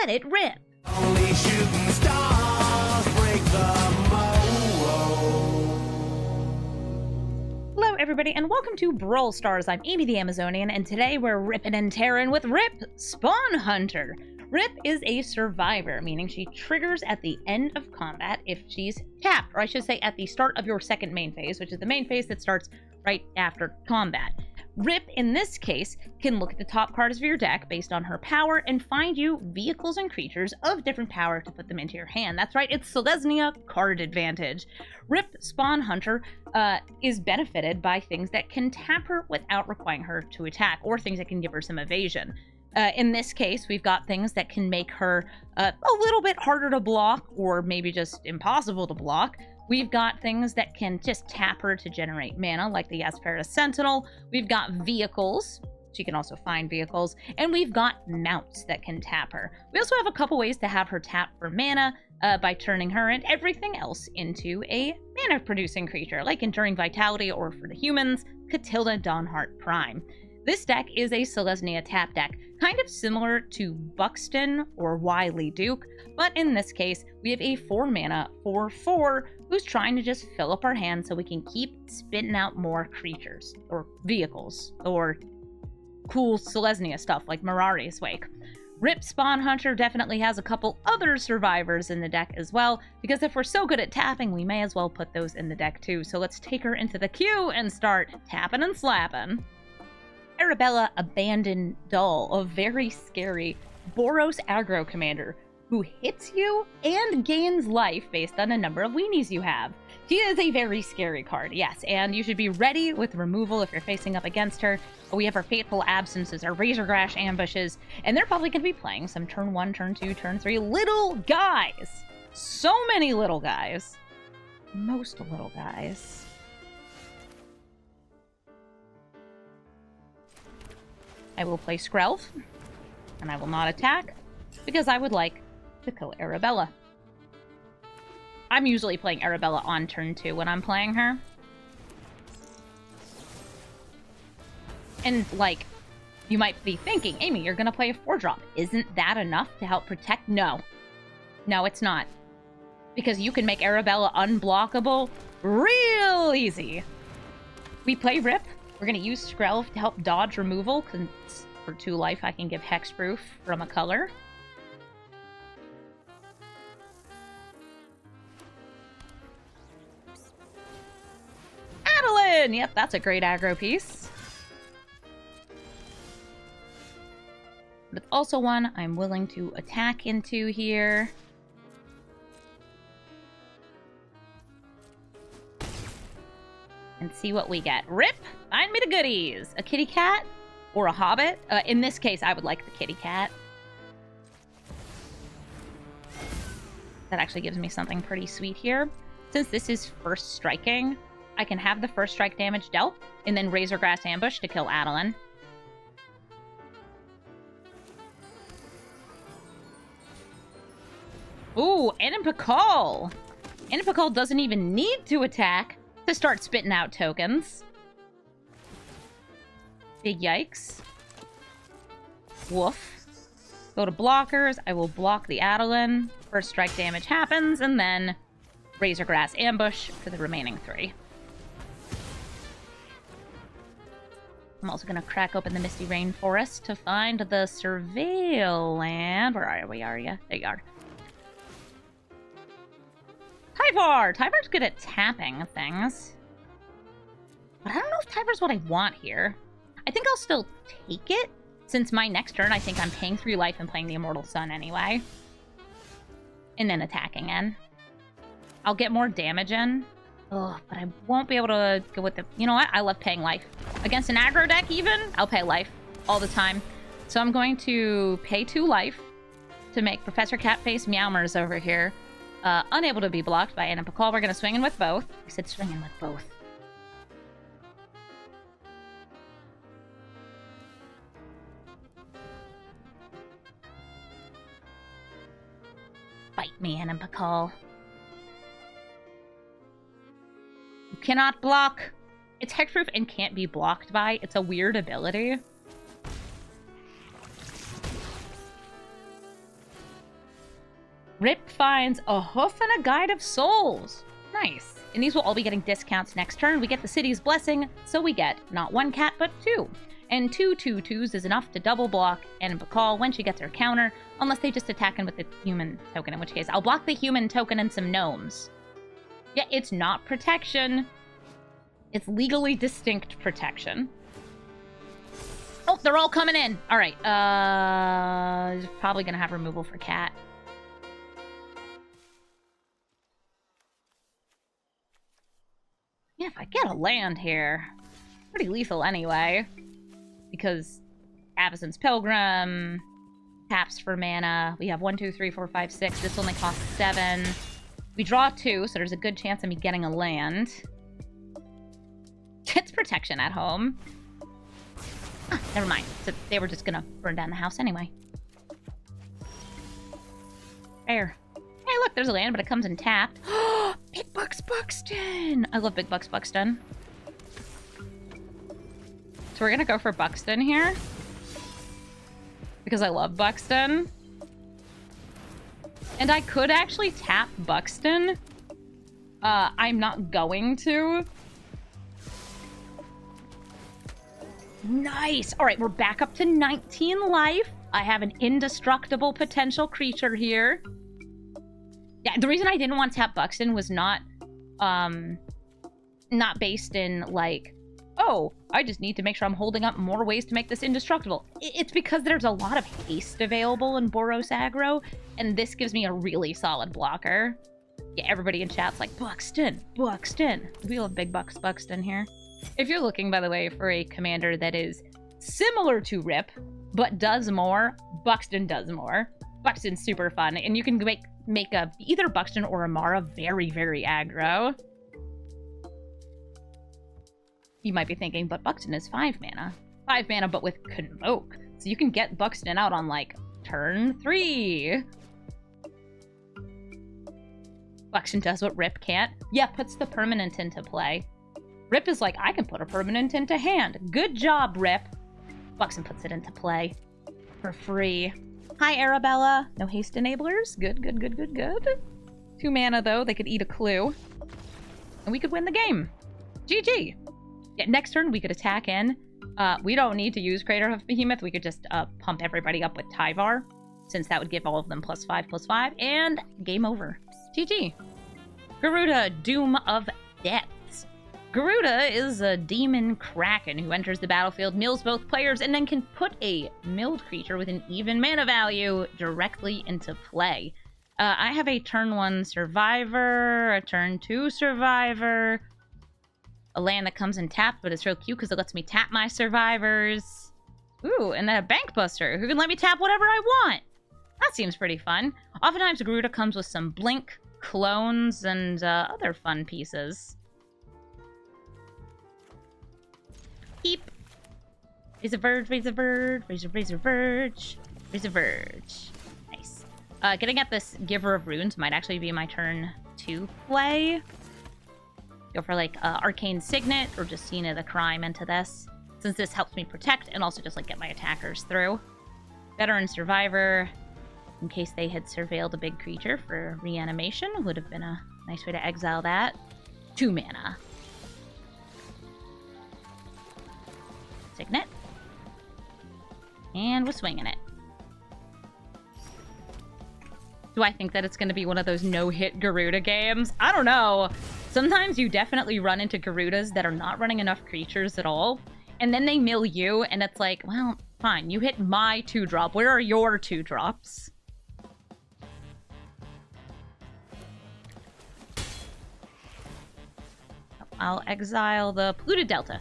let it rip. Only shooting stars break the mold. Hello everybody and welcome to Brawl Stars. I'm Amy the Amazonian and today we're ripping and tearing with Rip Spawn Hunter. Rip is a survivor, meaning she triggers at the end of combat if she's tapped, or I should say at the start of your second main phase, which is the main phase that starts right after combat. Rip, in this case, can look at the top cards of your deck based on her power and find you vehicles and creatures of different power to put them into your hand. That's right, it's Selesnya card advantage. Rip Spawn Hunter is benefited by things that can tap her without requiring her to attack, or things that can give her some evasion. In this case, we've got things that can make her a little bit harder to block, or maybe just impossible to block. We've got things that can just tap her to generate mana, like the Aspera Sentinel. We've got vehicles. She can also find vehicles. And we've got mounts that can tap her. We also have a couple ways to have her tap for mana by turning her and everything else into a mana-producing creature, like Enduring Vitality, or for the humans, Catilda Dawnheart Prime. This deck is a Selesnya tap deck, kind of similar to Buxton or Wily Duke, but in this case, we have a 4-mana 4/4 who's trying to just fill up our hand so we can keep spitting out more creatures, or vehicles, or cool Selesnya stuff like Mirari's Wake. Rip Spawn Hunter definitely has a couple other survivors in the deck as well, because if we're so good at tapping, we may as well put those in the deck too. So let's take her into the queue and start tapping and slapping. Arabella Abandoned Doll, a very scary Boros aggro commander who hits you and gains life based on a number of weenies you have. She is a very scary card, yes, and you should be ready with removal if you're facing up against her. We have our Fateful Absences, our Razorgrash Ambushes, and they're probably going to be playing some turn 1, turn 2, turn 3 little guys. So many little guys. Most little guys. I will play Skrelv, and I will not attack, because I would like to kill Arabella. I'm usually playing Arabella on turn 2 when I'm playing her. And, like, you might be thinking, Amy, you're gonna play a 4-drop. Isn't that enough to help protect? No. No, it's not. Because you can make Arabella unblockable real easy. We play Rip. We're going to use Skrelv to help dodge removal, because for 2 life I can give Hexproof from a color. Adeline! Yep, that's a great aggro piece. But it's also one I'm willing to attack into here. And see what we get. Rip! Find me the goodies! A kitty cat? Or a hobbit? In this case, I would like the kitty cat. That actually gives me something pretty sweet here. Since this is first striking, I can have the first strike damage dealt, and then Razorgrass Ambush to kill Adeline. Ooh, Anipakal! Anipakal doesn't even need to attack to start spitting out tokens. Big yikes. Woof. Go to blockers. I will block the Adeline. First strike damage happens, and then Razorgrass Ambush for the remaining 3. I'm also going to crack open the Misty Rainforest to find the Surveil Land. Where are we? Are you? There you are. Tyvar! Tyvar's good at tapping things. But I don't know if Tyvar's what I want here. I think I'll still take it, since my next turn I think I'm paying 3 life and playing the Immortal Sun anyway. And then attacking in. I'll get more damage in. Ugh, but I won't be able to go with the... You know what? I love paying life. Against an aggro deck even, I'll pay life all the time. So I'm going to pay 2 life to make Professor Catface Meowmers over here unable to be blocked by Anipakal. We're going to swing in with both. I said swing in with both. Fight me, Anipakal. You cannot block. It's hexproof and can't be blocked by. It's a weird ability. Rip finds a hoof and a guide of souls. Nice. And these will all be getting discounts next turn. We get the city's blessing, so we get not 1 cat, but 2. And 2 2/2s is enough to double block and Bakal when she gets her counter, unless they just attack in with the human token, in which case I'll block the human token and some gnomes. Yeah, it's not protection. It's legally distinct protection. Oh, they're all coming in. All right. Probably gonna have removal for cat. Yeah, if I get a land here, pretty lethal anyway. Because Avacyn's Pilgrim, taps for mana. We have 1, 2, 3, 4, 5, 6. This only costs 7. We draw 2, so there's a good chance of me getting a land. It's protection at home. Ah, never mind. So they were just gonna burn down the house anyway. Fair. Hey, look, there's a land, but it comes in tapped. Big Bucks Buxton! I love Big Bucks Buxton. So we're gonna go for Buxton here. Because I love Buxton. And I could actually tap Buxton. I'm not going to. Nice! Alright, we're back up to 19 life. I have an indestructible potential creature here. Yeah, the reason I didn't want to tap Buxton was not based in, like, oh, I just need to make sure I'm holding up more ways to make this indestructible. It's because there's a lot of haste available in Boros aggro, and this gives me a really solid blocker. Yeah, everybody in chat's like, Buxton, Buxton. We love Big Bucks Buxton here. If you're looking, by the way, for a commander that is similar to Rip, but does more, Buxton does more. Buxton's super fun, and you can make either Buxton or Amara very, very aggro. You might be thinking, but Buxton is 5 mana. 5 mana, but with Convoke. So you can get Buxton out on, like, turn 3. Buxton does what Rip can't. Yeah, puts the permanent into play. Rip is like, I can put a permanent into hand. Good job, Rip. Buxton puts it into play. For free. Hi, Arabella. No haste enablers. Good, good, good, good, good. 2 mana, though. They could eat a clue. And we could win the game. GG. Yeah, next turn, we could attack in. We don't need to use Crater of Behemoth. We could just pump everybody up with Tyvar, since that would give all of them +5/+5, and game over. GG. Garuda, Doom of Depths. Garuda is a demon kraken who enters the battlefield, mills both players, and then can put a milled creature with an even mana value directly into play. I have a turn 1 survivor, a turn 2 survivor, a land that comes in tapped, but it's real cute because it lets me tap my survivors. Ooh, and then a bank buster who can let me tap whatever I want. That seems pretty fun. Oftentimes, Garuda comes with some blink, clones, and other fun pieces. Beep. Raise a verge, raise a verge, raise a verge, raise a verge. Nice. Getting at this Giver of Runes might actually be my turn 2 play. Go for, like, Arcane Signet or just Scene of the Crime into this, since this helps me protect and also just, like, get my attackers through. Veteran Survivor, in case they had surveilled a big creature for reanimation, would have been a nice way to exile that. 2 mana. Signet. And we're swinging it. Do I think that it's going to be one of those no-hit Garuda games? I don't know. Sometimes you definitely run into Garudas that are not running enough creatures at all, and then they mill you, and it's like, well, fine, you hit my 2-drop. Where are your 2-drops? I'll exile the Polluted Delta.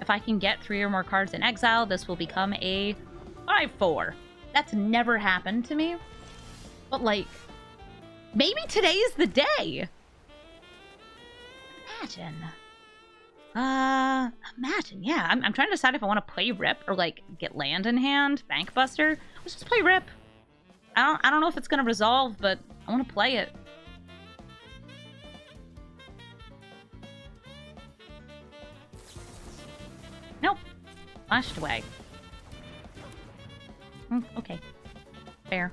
If I can get 3 or more cards in exile, this will become a 5/4. That's never happened to me. But, like, maybe today is the day. Imagine. Imagine, yeah. I'm trying to decide if I want to play Rip or, like, get land in hand, Bank Buster. Let's just play Rip. I don't know if it's gonna resolve, but I want to play it. Nope. Flashed away. Okay. fair.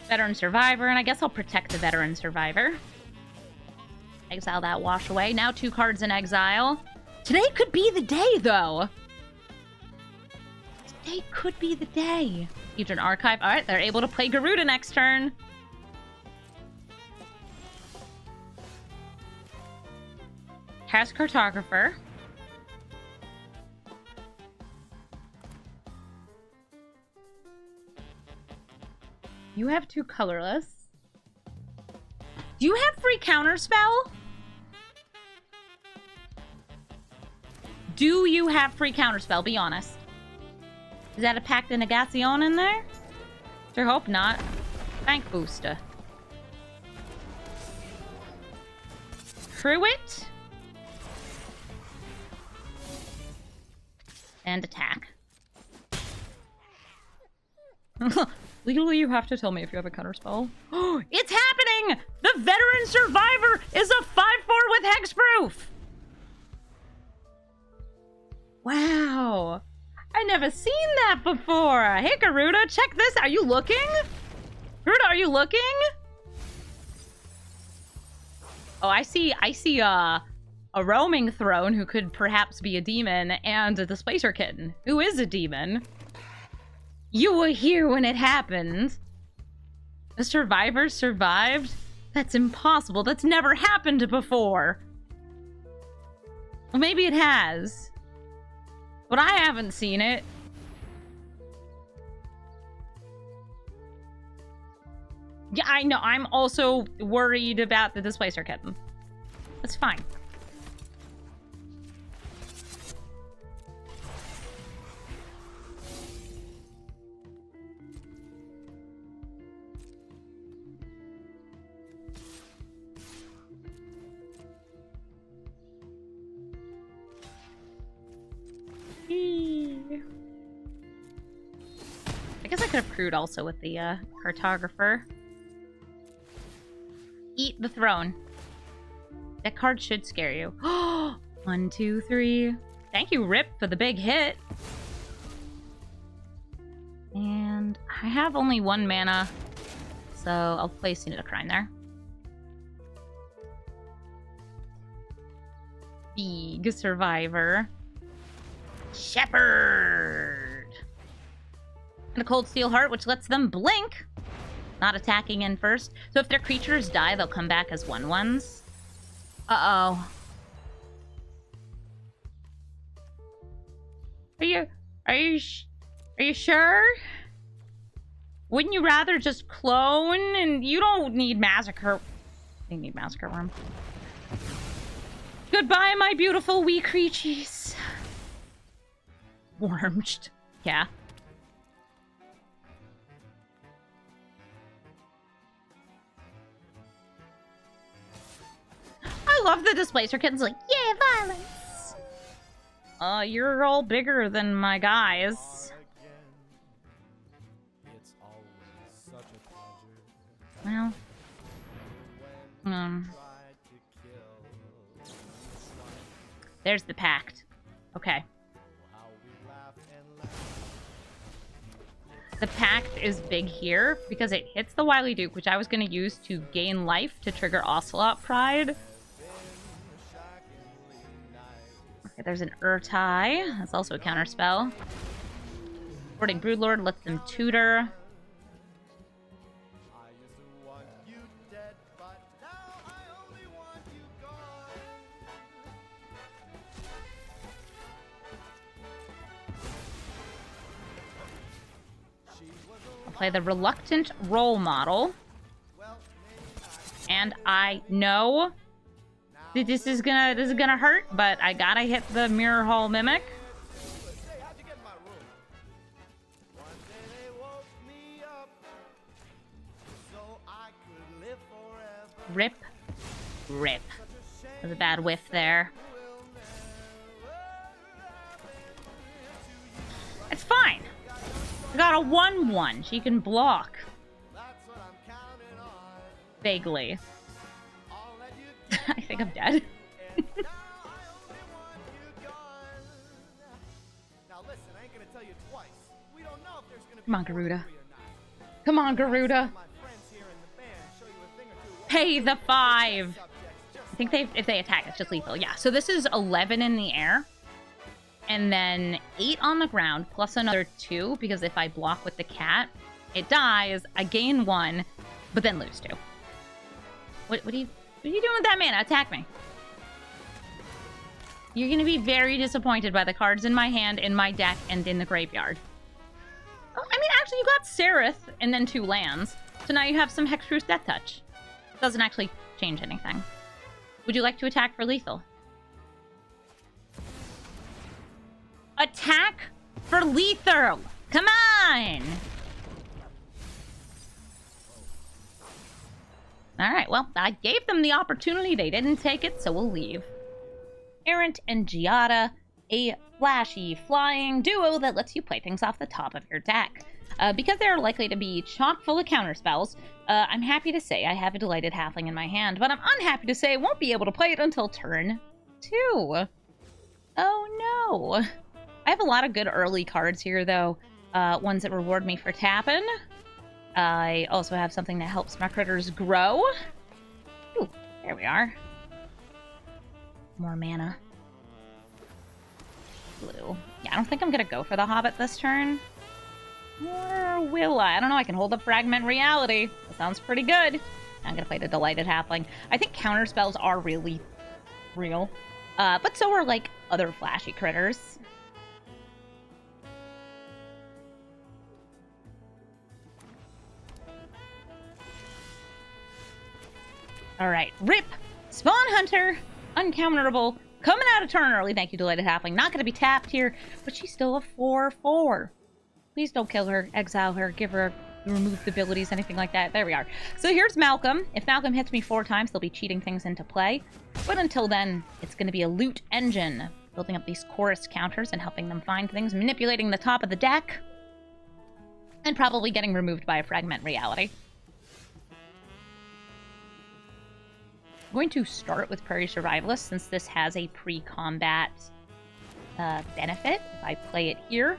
Veteran Survivor, and I guess I'll protect the Veteran Survivor. Exile that, wash away. Now 2 cards in exile. Today could be the day, though. Today could be the day. Future Archive. All right, they're able to play Garuda next turn. Task Cartographer. You have 2 colorless. Do you have free counterspell? Do you have free counterspell? Be honest. Is that a Pact de Negacion in there? Sure hope not. Bank booster. Pruitt. And attack. Legally, you have to tell me if you have a counterspell. Oh, it's happening! The Veteran Survivor is a 5/4 with hexproof! Wow. I never seen that before. Hey, Garuda, check this. Are you looking? Garuda, are you looking? Oh, I see a roaming throne who could perhaps be a demon, and a displacer kitten who is a demon. You were here when it happened. The survivor survived? That's impossible. That's never happened before. Well, maybe it has. But I haven't seen it. Yeah, I know. I'm also worried about the displacer kitten. That's fine. I guess I could have crewed also with the cartographer. Eat the throne. That card should scare you. 1, 2, 3. Thank you, Rip, for the big hit. And I have only 1 mana, so I'll play Scene of the Crime there. Big Survivor. Shepherd. And a Cold Steel Heart, which lets them blink. Not attacking in first. So if their creatures die, they'll come back as 1/1s. Uh-oh. Are you sure? Wouldn't you rather just clone? And you don't need Massacre. You need Massacre Worm. Goodbye, my beautiful wee creatures. Warmed. Yeah. I love the displacer kittens like, yeah, violence. You're all bigger than my guys. Well. There's the Pact. Okay. The Pact is big here because it hits the Wily Duke, which I was going to use to gain life to trigger Ocelot Pride. Okay, there's an Urtai. That's also a counterspell. Boarding Broodlord lets them tutor. Play the Reluctant Role Model. And I know that this is gonna hurt, but I gotta hit the Mirror Hall Mimic. Rip. Rip. That was a bad whiff there. It's fine. I got a 1/1. She can block. Vaguely. I think I'm dead. Come on, Garuda. Come on, Garuda. Pay the 5. I think if they attack, it's just lethal. Yeah, so this is 11 in the air. And then 8 on the ground, plus another 2, because if I block with the cat, it dies, I gain 1, but then lose 2. What are you doing with that mana? Attack me. You're going to be very disappointed by the cards in my hand, in my deck, and in the graveyard. Oh, I mean, actually, you got Seraph and then 2 lands. So now you have some Hexproof Death Touch. Doesn't actually change anything. Would you like to attack for lethal? Attack for lethal! Come on! Alright, well, I gave them the opportunity. They didn't take it, so we'll leave. Errant and Giada, a flashy flying duo that lets you play things off the top of your deck. Because they're likely to be chock full of counterspells, I'm happy to say I have a Delighted Halfling in my hand, but I'm unhappy to say I won't be able to play it until turn 2. Oh no. I have a lot of good early cards here, though. Ones that reward me for tapping. I also have something that helps my critters grow. Ooh, there we are. More mana. Blue. Yeah, I don't think I'm going to go for the Hobbit this turn. Or will I? I don't know. I can hold up Fragment Reality. That sounds pretty good. I'm going to play the Delighted Halfling. I think counterspells are really real. But so are, like, other flashy critters. Alright, Rip! Spawn Hunter! Uncounterable. Coming out of turn early. Thank you, Delighted Halfling. Not going to be tapped here, but she's still a 4/4. Please don't kill her, exile her, give her removed abilities, anything like that. There we are. So here's Malcolm. If Malcolm hits me 4 times, he'll be cheating things into play. But until then, it's going to be a loot engine. Building up these chorus counters and helping them find things, manipulating the top of the deck, and probably getting removed by a Fragment Reality. I'm going to start with Prairie Survivalist since this has a pre-combat benefit. If I play it here,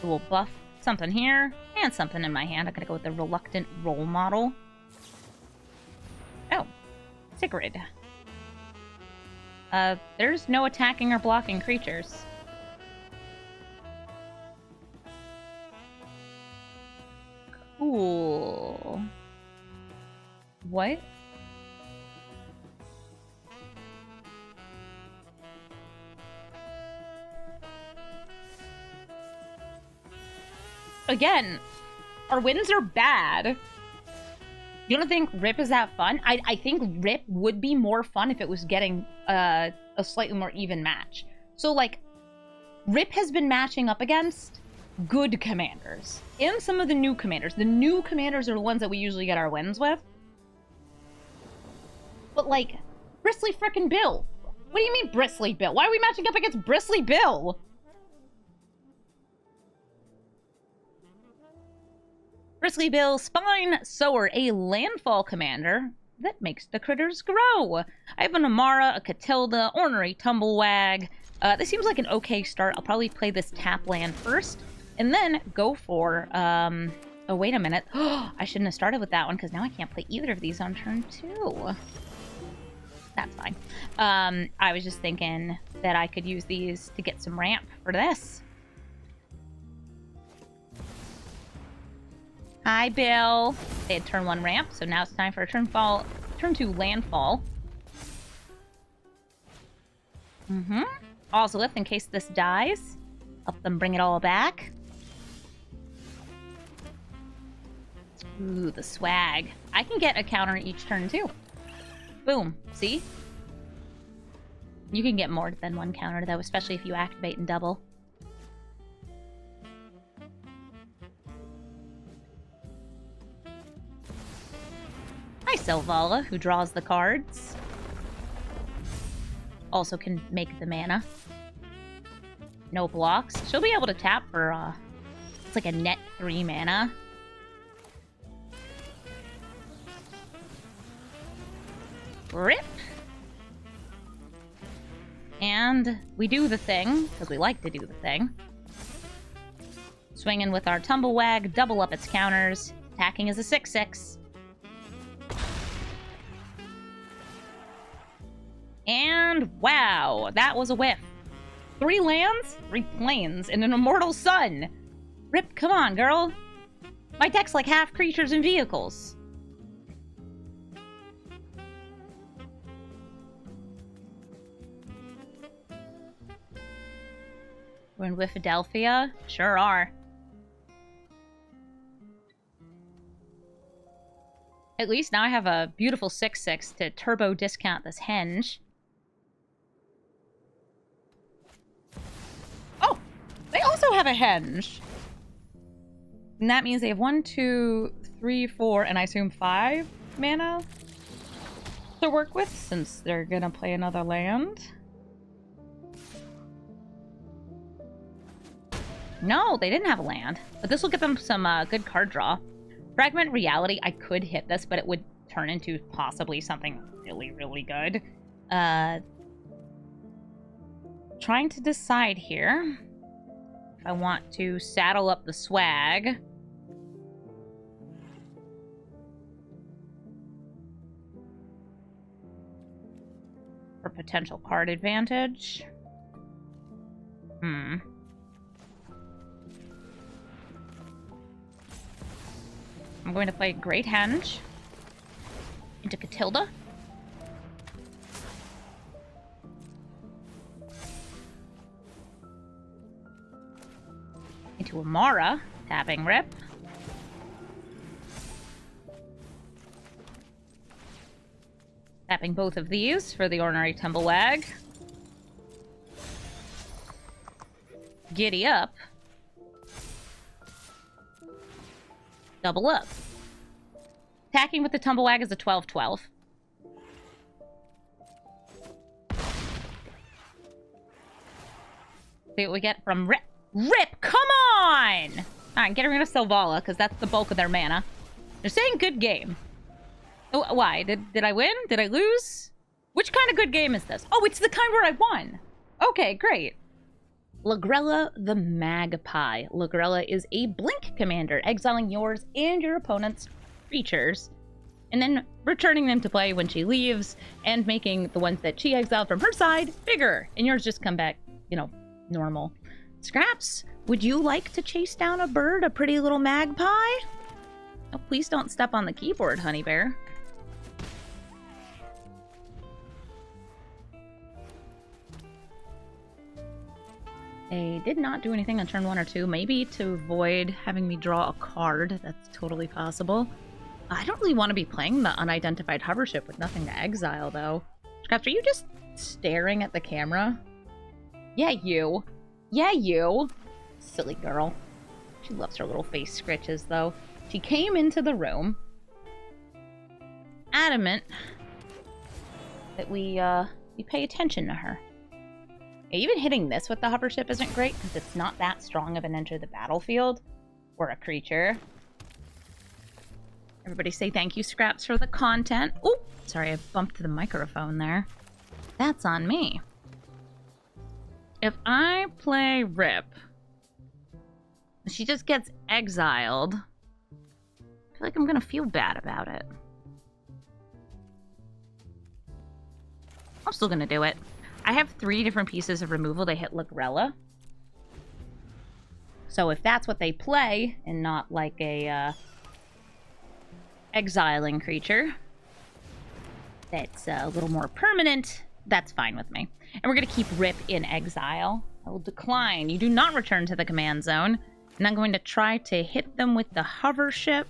it will buff something here and something in my hand. I'm going to go with the Reluctant Role Model. Oh, Sigrid. There's no attacking or blocking creatures. Cool. What? Again, our wins are bad. You don't think Rip is that fun? I think Rip would be more fun if it was getting a slightly more even match. So, like, Rip has been matching up against good commanders and some of the new commanders. The new commanders are the ones that we usually get our wins with. But, like, Bristly frickin' Bill. What do you mean Bristly Bill? Why are we matching up against Bristly Bill? Bristly Bill, Spine Sower, a landfall commander that makes the critters grow. I have an Amara, a Catilda, Ornery Tumblewag. This seems like an okay start. I'll probably play this tap land first, and then go for, oh, wait a minute. I shouldn't have started with that one, because now I can't play either of these on turn 2. That's fine. I was just thinking that I could use these to get some ramp for this. Hi, Bill. They had turn 1 ramp, so now it's time for a turn 2 landfall. Also, lift in case this dies. Help them bring it all back. Ooh, the swag. I can get a counter each turn, too. Boom. See? You can get more than 1 counter, though, especially if you activate and double. Hi, Selvala, who draws the cards. Also can make the mana. No blocks. She'll be able to tap for, it's like a net 3 mana. Rip! And we do the thing, because we like to do the thing. Swing in with our Tumblewag, double up its counters, Attacking is a 6/6. And wow, that was a whiff. 3 lands, 3 planes, and an immortal sun. Rip, come on, girl. My deck's like half creatures and vehicles. We're in Philadelphia? Sure are. At least now I have a beautiful 6/6 to turbo discount this henge. Oh! They also have a henge! And that means they have 1, 2, 3, 4, and I assume 5 mana to work with, since they're gonna play another land. No, they didn't have a land. But this will get them some good card draw. Fragment Reality, I could hit this, but it would turn into possibly something really, really good. Trying to decide here. I want to saddle up the swag. For potential card advantage. I'm going to play Great Henge into Catilda. Into Amara, tapping Rip. Tapping both of these for the Ordinary Tumblewag. Giddy Up. Double up. Attacking with the Tumblewag is a 12/12. See what we get from Rip. Rip, come on! Alright, get rid of Selvala, because that's the bulk of their mana. They're saying good game. Oh, why? Did I win? Did I lose? Which kind of good game is this? Oh, it's the kind where I won. Okay, great. Lagrella the Magpie. Lagrella is a blink commander, exiling yours and your opponent's creatures, and then returning them to play when she leaves, and making the ones that she exiled from her side bigger, and yours just come back, you know, normal. Scraps, would you like to chase down a bird, a pretty little magpie? Oh, please don't step on the keyboard, honey bear. They did not do anything on turn 1 or 2. Maybe to avoid having me draw a card. That's totally possible. I don't really want to be playing the unidentified hover ship with nothing to exile, though. Scraps, are you just staring at the camera? Yeah, you. Yeah, you. Silly girl. She loves her little face scritches, though. She came into the room adamant that we pay attention to her. Even hitting this with the hover ship isn't great, because it's not that strong of an enter the battlefield for a creature. Everybody say thank you, Scraps, for the content. Oh, sorry, I bumped the microphone there. That's on me. If I play Rip, she just gets exiled. I feel like I'm gonna feel bad about it. I'm still gonna do it. I have 3 different pieces of removal to hit Lagrella. So if that's what they play, and not like a exiling creature that's a little more permanent, that's fine with me. And we're going to keep Rip in exile. I will decline. You do not return to the command zone. And I'm going to try to hit them with the hover ship.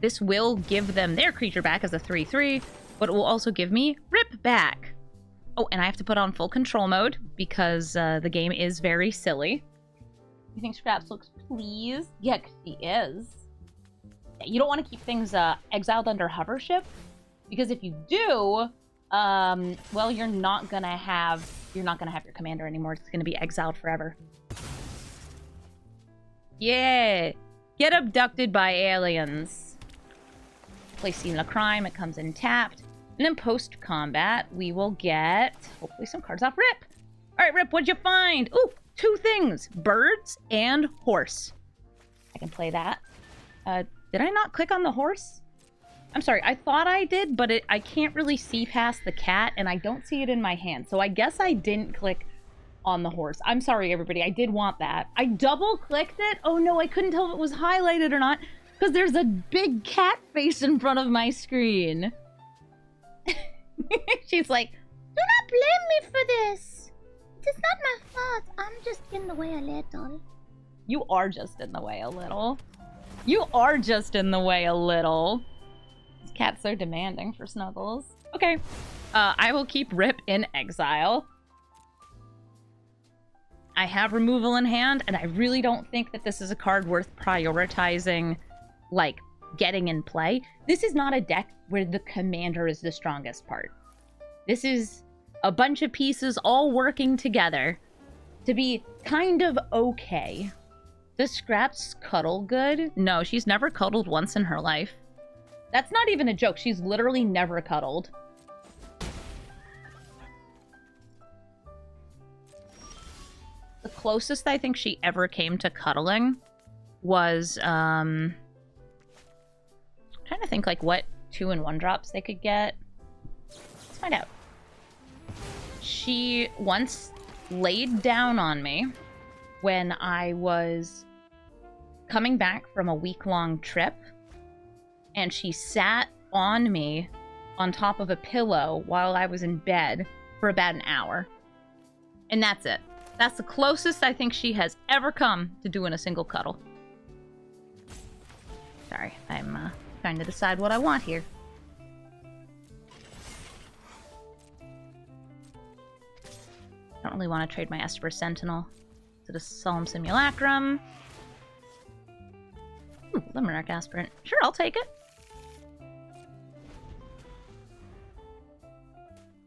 This will give them their creature back as a 3/3, but it will also give me Rip back. Oh, and I have to put on full control mode because the game is very silly. You think Scraps looks pleased? Yeah, 'cause he is. Yeah, you don't want to keep things exiled under hover ship, because if you do, well, you're not gonna have your commander anymore. It's gonna be exiled forever. Yeah, get abducted by aliens. Play Scene of Crime, it comes in tapped. And then post-combat, we will get, hopefully, some cards off Rip. All right, Rip, what'd you find? Ooh, two things, birds and horse. I can play that. Did I not click on the horse? I'm sorry, I thought I did, but I can't really see past the cat, and I don't see it in my hand. So I guess I didn't click on the horse. I'm sorry, everybody. I did want that. I double-clicked it. Oh, no, I couldn't tell if it was highlighted or not, because there's a big cat face in front of my screen. She's like, do not blame me for this. It is not my fault. I'm just in the way a little. You are just in the way a little. You are just in the way a little. This cat's so demanding for snuggles. Okay. I will keep Rip in exile. I have removal in hand, and I really don't think that this is a card worth prioritizing, like, getting in play. This is not a deck where the commander is the strongest part. This is a bunch of pieces all working together to be kind of okay. Does Scraps cuddle good? No, she's never cuddled once in her life. That's not even a joke. She's literally never cuddled. The closest I think she ever came to cuddling was, trying to think, like, what 2-in-1 drops they could get. Let's find out. She once laid down on me when I was coming back from a week-long trip, and she sat on me on top of a pillow while I was in bed for about an hour. And that's it. That's the closest I think she has ever come to doing a single cuddle. Sorry, I'm trying to decide what I want here. I don't really want to trade my Esper Sentinel to the Solemn Simulacrum. Ooh, Limerick Aspirant. Sure, I'll take it.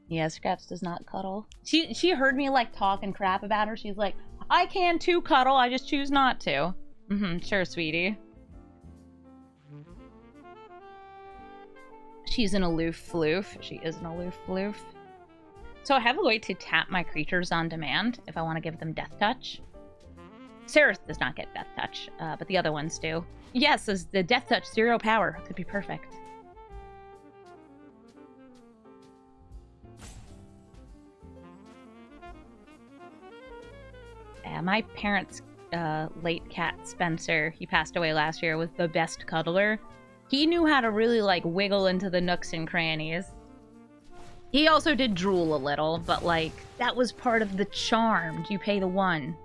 Yeah, Scraps does not cuddle. She heard me, like, talking crap about her. She's like, I can too cuddle, I just choose not to. Sure, sweetie. She's an aloof floof. She is an aloof floof. So I have a way to tap my creatures on demand if I want to give them Death Touch. Seraph does not get Death Touch, but the other ones do. Yes, the Death Touch, 0 power. Could be perfect. My parents' late cat, Spencer, he passed away last year, was the best cuddler. He knew how to really, like, wiggle into the nooks and crannies. He also did drool a little, but, like, that was part of the charm. You pay the one.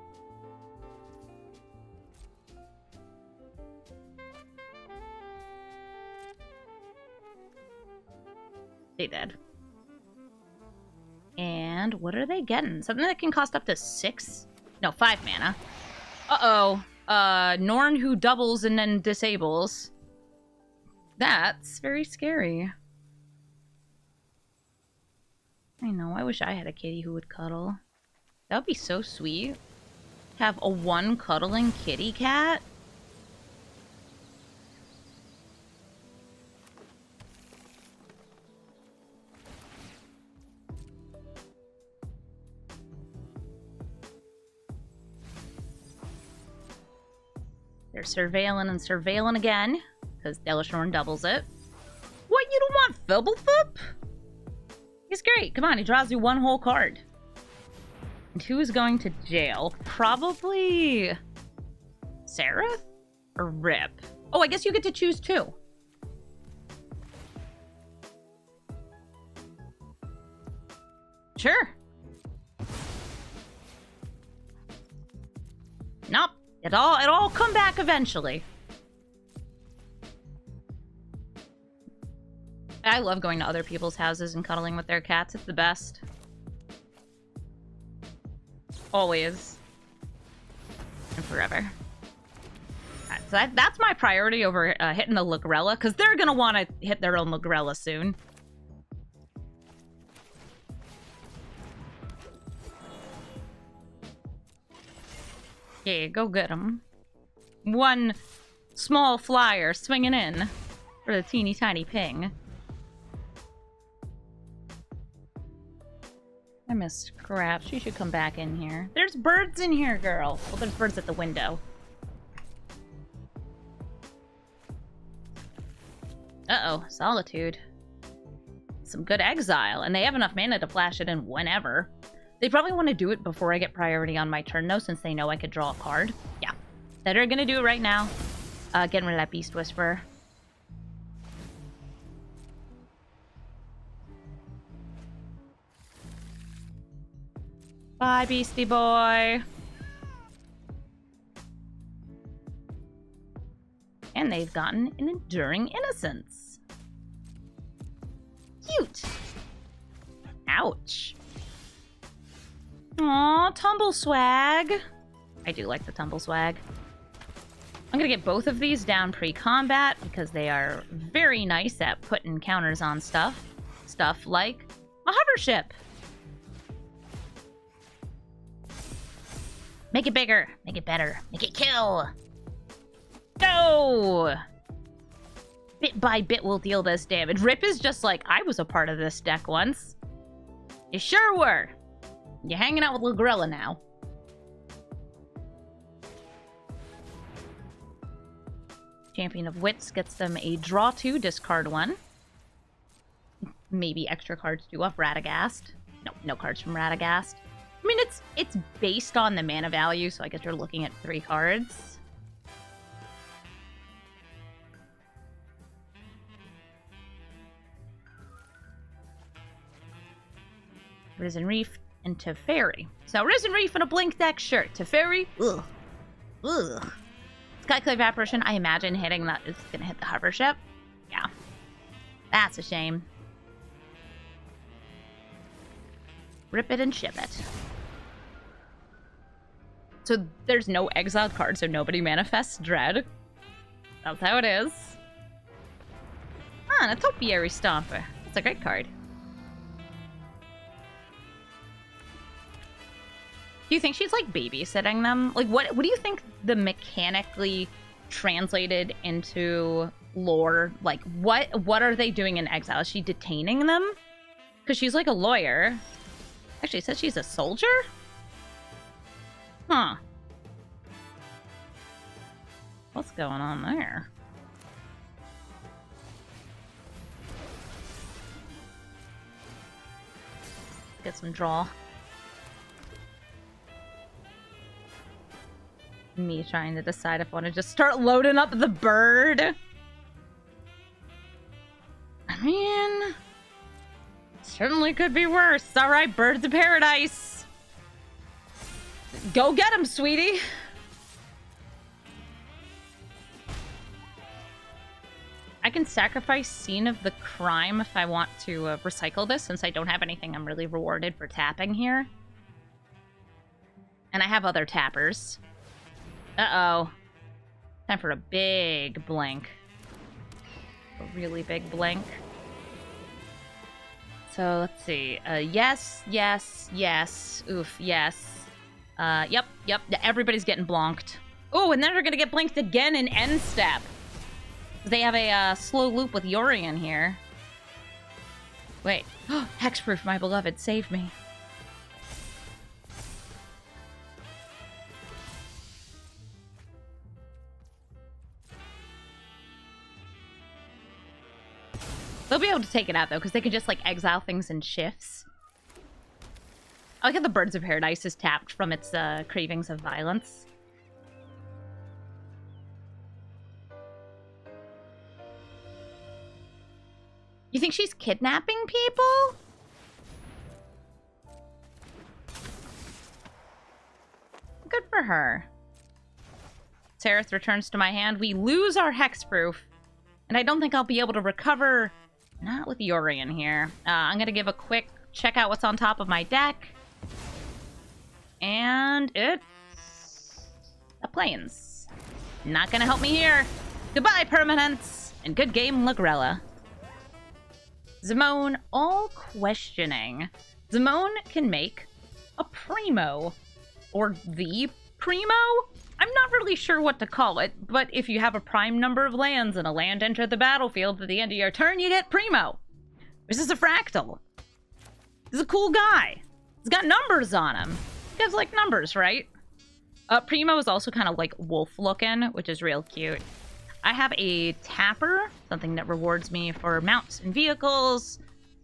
They did. And what are they getting? Something that can cost up to 6? No, 5 mana. Uh-oh. Norn who doubles and then disables. That's very scary. I know, I wish I had a kitty who would cuddle. That would be so sweet. Have a 1 cuddling kitty cat. They're surveilling and surveilling again, because Delashorn doubles it. What, you don't want Fibblethip? He's great. Come on, he draws you 1 whole card. And who is going to jail? Probably Seraph or Rip? Oh, I guess you get to choose 2. Sure. Nope. It'll all come back eventually. I love going to other people's houses and cuddling with their cats. It's the best. Always. And forever. Alright, so that's my priority over hitting the Lagrella, because they're going to want to hit their own Lagrella soon. Yeah, go get them. 1 small flyer swinging in for the teeny tiny ping. My Miss Crap. She should come back in here. There's birds in here, girl. Well, there's birds at the window. Uh-oh, Solitude. Some good exile, and they have enough mana to flash it in whenever. They probably want to do it before I get priority on my turn, though, since they know I could draw a card. Yeah. They're gonna do it right now. Getting rid of that Beast Whisperer. Bye, Beastie Boy. And they've gotten an Enduring Innocence. Cute. Ouch. Aw, Tumble Swag. I do like the Tumble Swag. I'm gonna get both of these down pre-combat because they are very nice at putting counters on stuff. Stuff like a hover ship. Make it bigger. Make it better. Make it kill. Go! Bit by bit will deal this damage. Rip is just like, I was a part of this deck once. You sure were. You're hanging out with Lagrella now. Champion of Wits gets them a draw 2, discard 1. Maybe extra cards to up Radagast. No, no cards from Radagast. I mean, it's based on the mana value, so I guess you're looking at 3 cards. Risen Reef and Teferi. So Risen Reef and a Blink deck, sure. Teferi, ugh. Ugh. Skyclave Apparition, I imagine hitting that is going to hit the hover ship. Yeah. That's a shame. Rip it and ship it. So there's no exiled card, so nobody manifests Dread. That's how it is. Ah, and a Topiary Stomper. That's a great card. Do you think she's, like, babysitting them? Like, what do you think the mechanically translated into lore? Like, what are they doing in exile? Is she detaining them? Because she's, like, a lawyer. Actually, it says she's a soldier? Huh. What's going on there? Get some draw. Me trying to decide if I want to just start loading up the bird. I mean, certainly could be worse. All right, Birds of Paradise. Go get him, sweetie. I can sacrifice Scene of the Crime if I want to recycle this, since I don't have anything I'm really rewarded for tapping here. And I have other tappers. Uh-oh. Time for a big blink. A really big blink. So, let's see. Yes, yes, yes. Oof, yes. Yep. Everybody's getting blonked. Oh, and then they're gonna get blinked again in end step. They have a slow loop with Yorion here. Wait. Hexproof, my beloved, save me. They'll be able to take it out, though, because they can just, like, exile things in shifts. I like how the Birds of Paradise is tapped from its cravings of violence. You think she's kidnapping people? Good for her. Sereth returns to my hand. We lose our Hexproof. And I don't think I'll be able to recover... Not with Yorion here. I'm going to give a quick check out what's on top of my deck. And it's... a Plains. Not going to help me here. Goodbye, Permanence. And good game, Lagrella. Zimone, all questioning. Zimone can make a Primo. Or the Primo? I'm not really sure what to call it, but if you have a prime number of lands and a land entered the battlefield at the end of your turn, you get Primo. This is a Fractal. He's a cool guy. It's got numbers on him. You guys like numbers, right? Primo is also kind of like wolf looking, which is real cute. I have a tapper, something that rewards me for mounts and vehicles,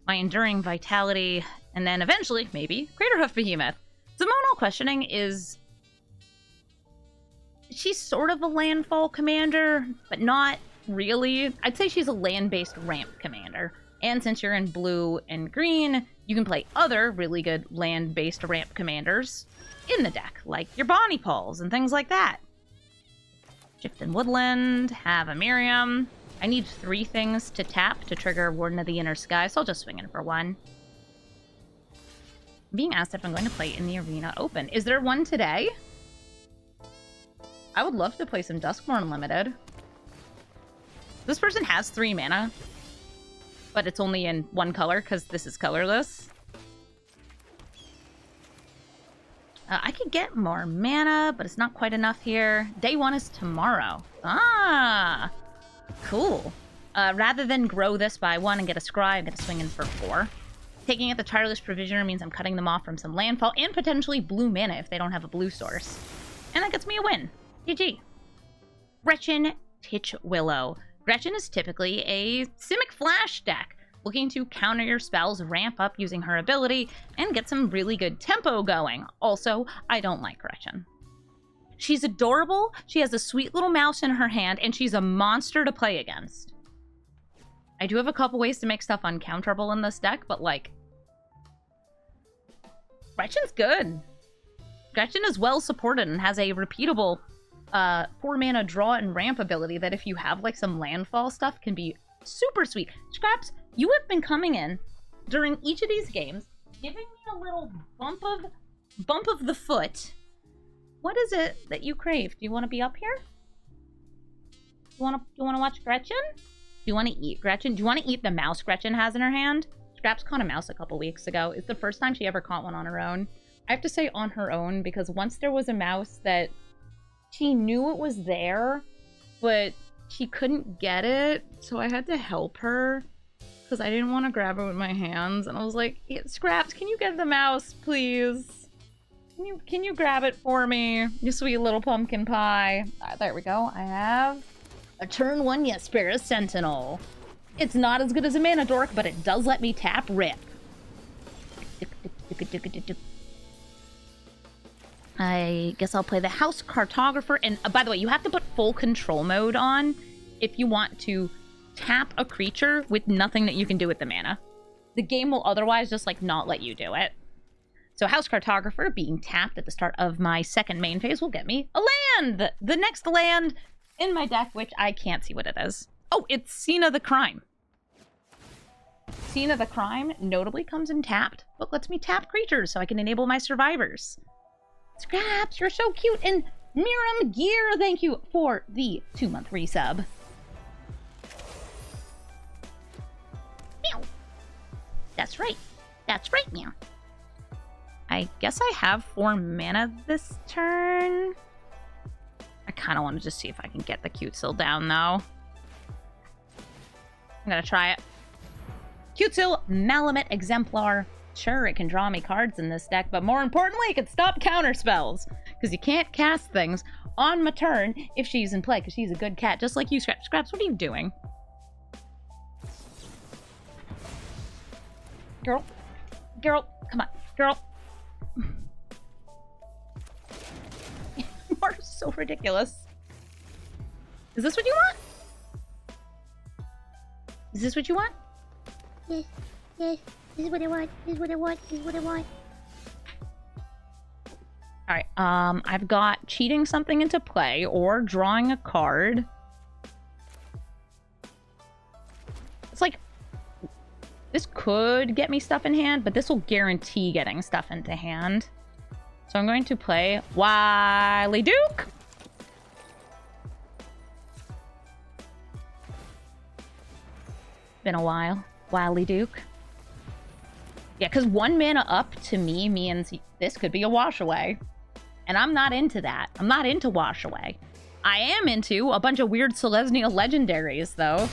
my enduring vitality, and then eventually, maybe, Greater Hoof Behemoth. Zonal Questioning is... she's sort of a landfall commander, but not really. I'd say she's a land-based ramp commander. And since you're in blue and green, you can play other really good land-based ramp commanders in the deck, like your Bonnie Pauls and things like that. Shift in Woodland, have a Miriam. I need 3 things to tap to trigger Warden of the Inner Sky, so I'll just swing in for 1. I'm being asked if I'm going to play in the Arena Open. Is there one today? I would love to play some Duskmourn Limited. This person has 3 mana, but it's only in 1 color because this is colorless. I could get more mana, but it's not quite enough here. Day 1 is tomorrow. Ah, cool. Rather than grow this by 1 and get a scry, I'm going to swing in for 4. Taking out the Tireless Provisioner means I'm cutting them off from some landfall and potentially blue mana if they don't have a blue source. And that gets me a win. GG. Gretchen Titchwillow. Gretchen is typically a Simic Flash deck, looking to counter your spells, ramp up using her ability, and get some really good tempo going. Also, I don't like Gretchen. She's adorable, she has a sweet little mouse in her hand, and she's a monster to play against. I do have a couple ways to make stuff uncounterable in this deck, but like... Gretchen's good. Gretchen is well supported and has a repeatable 4-mana draw and ramp ability that if you have like some landfall stuff can be super sweet. Scraps, you have been coming in during each of these games, giving me a little bump of the foot. What is it that you crave? Do you want to be up here? Do you want to watch Gretchen? Do you want to eat Gretchen? Do you want to eat the mouse Gretchen has in her hand? Scraps caught a mouse a couple weeks ago. It's the first time she ever caught one on her own. I have to say on her own because once there was a mouse that she knew it was there, but she couldn't get it, so I had to help her because I didn't want to grab it with my hands. And I was like, Scraps, can you get the mouse, please? Can you grab it for me? You sweet little pumpkin pie. There we go. I have a turn 1 Yespera Sentinel. It's not as good as a Mana Dork, but it does let me tap Rip. I guess I'll play the House Cartographer. And by the way, you have to put full control mode on if you want to tap a creature with nothing that you can do with the mana. The game will otherwise just like not let you do it. So House Cartographer being tapped at the start of my second main phase will get me a land! The next land in my deck, which I can't see what it is. Oh, it's Cena the Crime. Cena the Crime notably comes in tapped, but lets me tap creatures so I can enable my survivors. Scraps, you're so cute. And Miram Gear, thank you for the 2-month resub. Meow. That's right. That's right, meow. I guess I have 4 mana this turn. I kind of want to just see if I can get the Cutesill down, though. I'm going to try it. Cutesill, Malamute Exemplar. Sure, it can draw me cards in this deck, but more importantly, it can stop counter spells. Because you can't cast things on my turn if she's in play, because she's a good cat, just like you, Scraps. Scraps, what are you doing? Girl. Girl, come on. Girl. You are so ridiculous. Is this what you want? Is this what you want? Yes, yes. This is what I want. This is what I want. This is what I want. Alright, I've got cheating something into play or drawing a card. It's like, this could get me stuff in hand, but this will guarantee getting stuff into hand. So I'm going to play Wily Duke. Been a while. Wily Duke. Yeah, because 1 mana up to me means this could be a wash away. And I'm not into that. I'm not into wash away. I am into a bunch of weird Selesnya legendaries, though.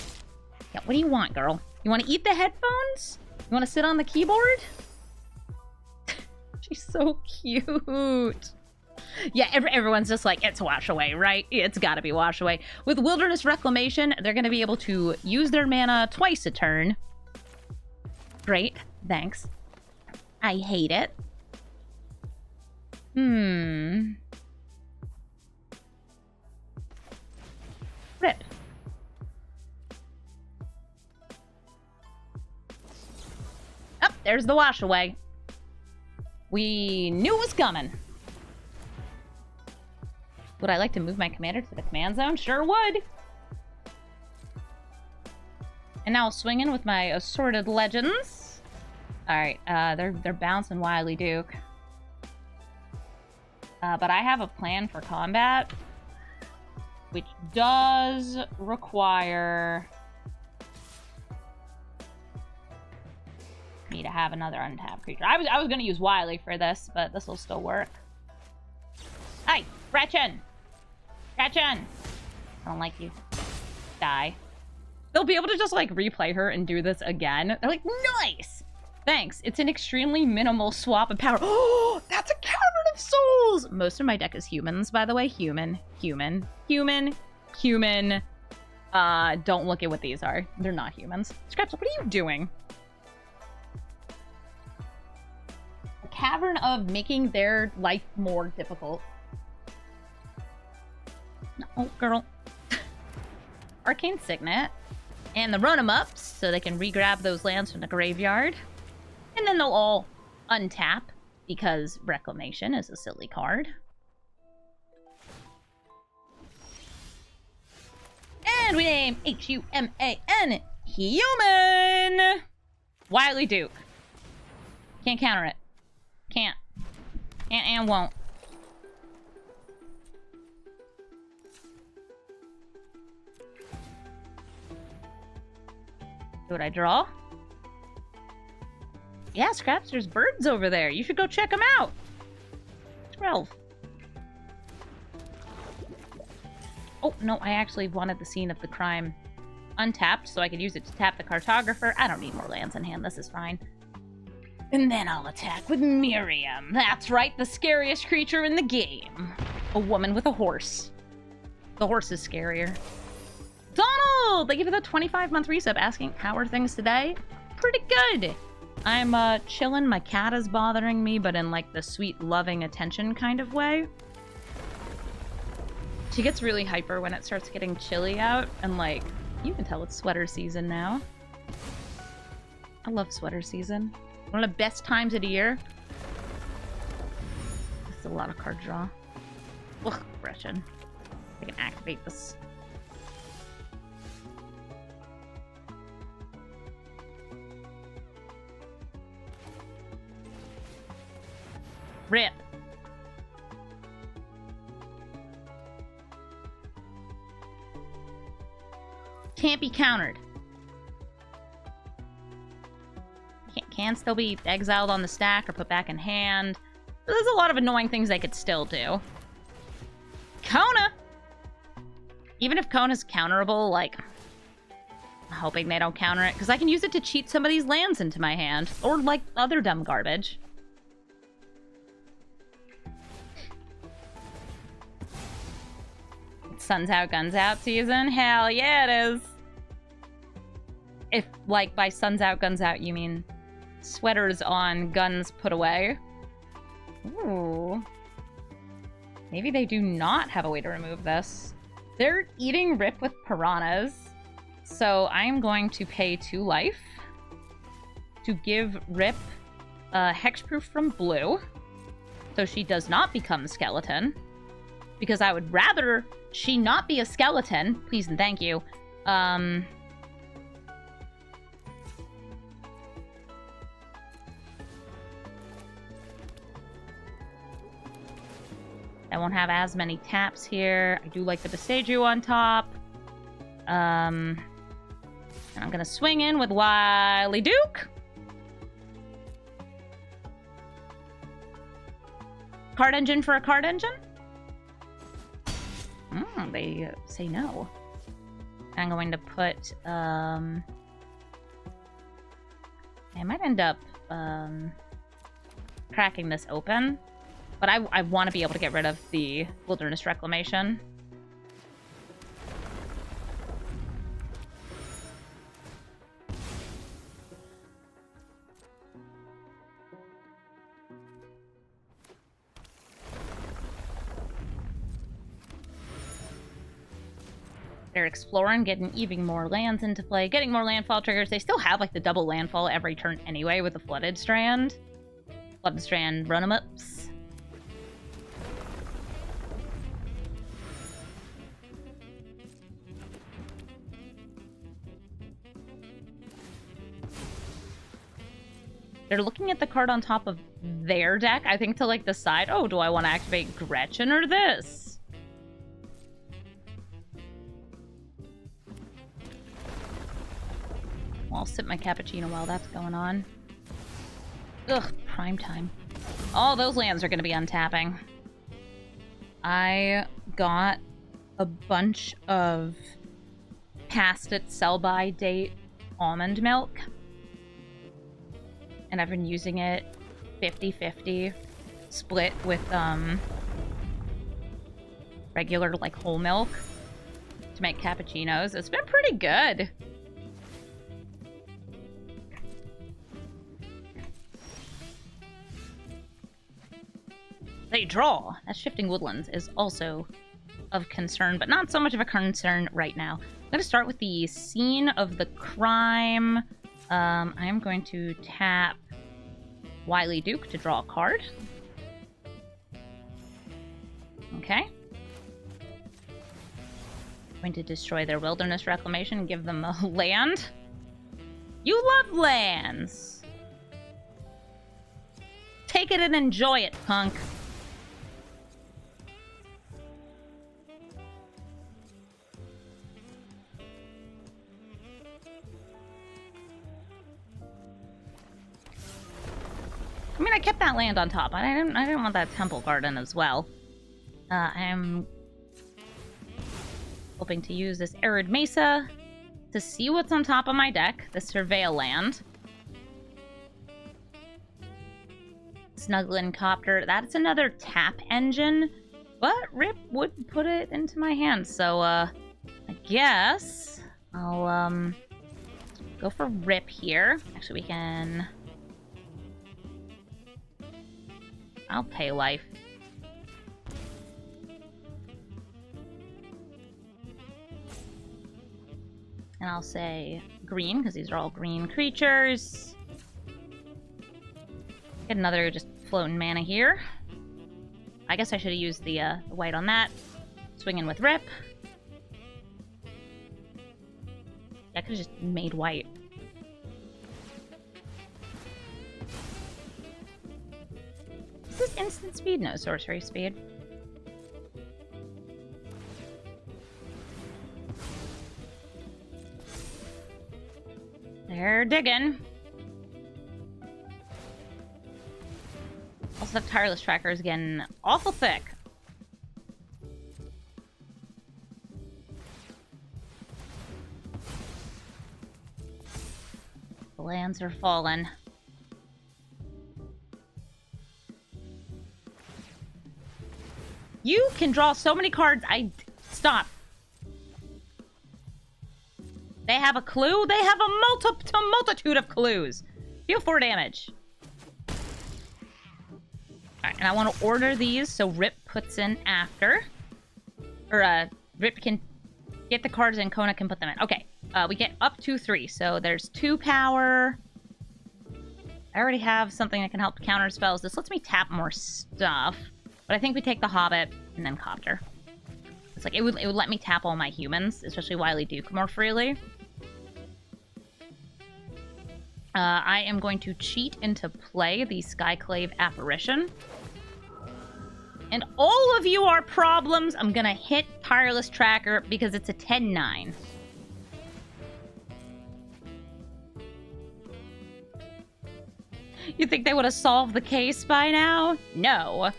Yeah, what do you want, girl? You want to eat the headphones? You want to sit on the keyboard? She's so cute. Yeah, everyone's just like, it's wash away, right? It's gotta be wash away. With Wilderness Reclamation, they're gonna be able to use their mana twice a turn. Great, thanks. I hate it. Rip. Oh, there's the wash away. We knew it was coming. Would I like to move my commander to the command zone? Sure would. And now I'll swing in with my assorted legends. Alright, they're bouncing Wily Duke. But I have a plan for combat, which does require me to have another untapped creature. I was gonna use Wily for this, but this will still work. Hey, Gretchen! Gretchen! I don't like you. Die. They'll be able to just, like, replay her and do this again. They're like, nice! Thanks. It's an extremely minimal swap of power. Oh, that's a Cavern of Souls! Most of my deck is humans, by the way. Human. Don't look at what these are. They're not humans. Scraps, what are you doing? A cavern of making their life more difficult. Oh, girl. Arcane Signet. And the run-em-ups, so they can re-grab those lands from the graveyard. And then they'll all untap, because Reclamation is a silly card. And we name H-U-M-A-N, Human! Wily Duke. Can't counter it. Can't and won't. What I draw? Yeah, Scraps, there's birds over there. You should go check them out. 12. Oh, no, I actually wanted the scene of the crime untapped so I could use it to tap the cartographer. I don't need more lands in hand. This is fine. And then I'll attack with Miriam. That's right, the scariest creature in the game. A woman with a horse. The horse is scarier. Donald! Thank you for the 25-month resub asking, how are things today? Pretty good. I'm chilling. My cat is bothering me, but in like the sweet, loving attention kind of way. She gets really hyper when it starts getting chilly out, and like, you can tell it's sweater season now. I love sweater season. One of the best times of the year. That's a lot of card draw. Ugh, Gretchen. I can activate this. Rip. Can't be countered. Can still be exiled on the stack or put back in hand. There's a lot of annoying things they could still do. Kona! Even if Kona's counterable, like, I'm hoping they don't counter it, because I can use it to cheat some of these lands into my hand. Or, like, other dumb garbage. Sun's out, guns out season? Hell yeah, it is. If, like, by sun's out, guns out, you mean sweaters on, guns put away. Ooh. Maybe they do not have a way to remove this. They're eating Rip with piranhas. So I'm going to pay 2 life to give Rip hexproof from blue. So she does not become skeleton. Because I would rather she not be a skeleton. Please and thank you. I won't have as many taps here. I do like the Besaju on top. And I'm gonna swing in with Wily Duke. Card engine for a card engine? They say no. I'm going to put, I might end up, cracking this open. But I want to be able to get rid of the wilderness reclamation. They're exploring, getting even more lands into play, getting more landfall triggers. They still have, like, the double landfall every turn anyway with the Flooded Strand. Flooded Strand run-em-ups. They're looking at the card on top of their deck, I think, to, like, decide, oh, do I want to activate Gretchen or this? I'll sip my cappuccino while that's going on. Ugh, prime time. All those lands are going to be untapping. I got a bunch of past its sell-by date almond milk. And I've been using it 50-50, split with regular, like, whole milk to make cappuccinos. It's been pretty good. They draw. That Shifting Woodlands is also of concern, but not so much of a concern right now. I'm going to start with the Scene of the Crime. I'm going to tap Wily Duke to draw a card. Okay. I'm going to destroy their Wilderness Reclamation and give them a land. You love lands! Take it and enjoy it, punk. I mean, I kept that land on top. I didn't want that Temple Garden as well. I'm hoping to use this Arid Mesa to see what's on top of my deck. The Surveil land. Snuggling Copter. That's another tap engine. But Rip would put it into my hand. So, I guess I'll, go for Rip here. Actually, we can... I'll pay life. And I'll say green, because these are all green creatures. Get another just floating mana here. I guess I should have used the white on that. Swinging with Rip. Yeah, I could have just made white. Is this instant speed? No, sorcery speed. They're digging. Also, the Tireless Tracker is getting awful thick. The lands are falling. You can draw so many cards. Stop. They have a clue? They have a multitude of clues. Deal 4 damage. Alright, and I want to order these so Rip puts in after. Or, Rip can get the cards and Kona can put them in. Okay, we get up to 3. So there's 2 power. I already have something that can help counter spells. This lets me tap more stuff. But I think we take the Hobbit and then Copter. It's like, it would let me tap all my humans, especially Wily Duke, more freely. I am going to cheat into play the Skyclave Apparition. And all of you are problems. I'm gonna hit Tireless Tracker because it's a 10-9. You think they would have solved the case by now? No.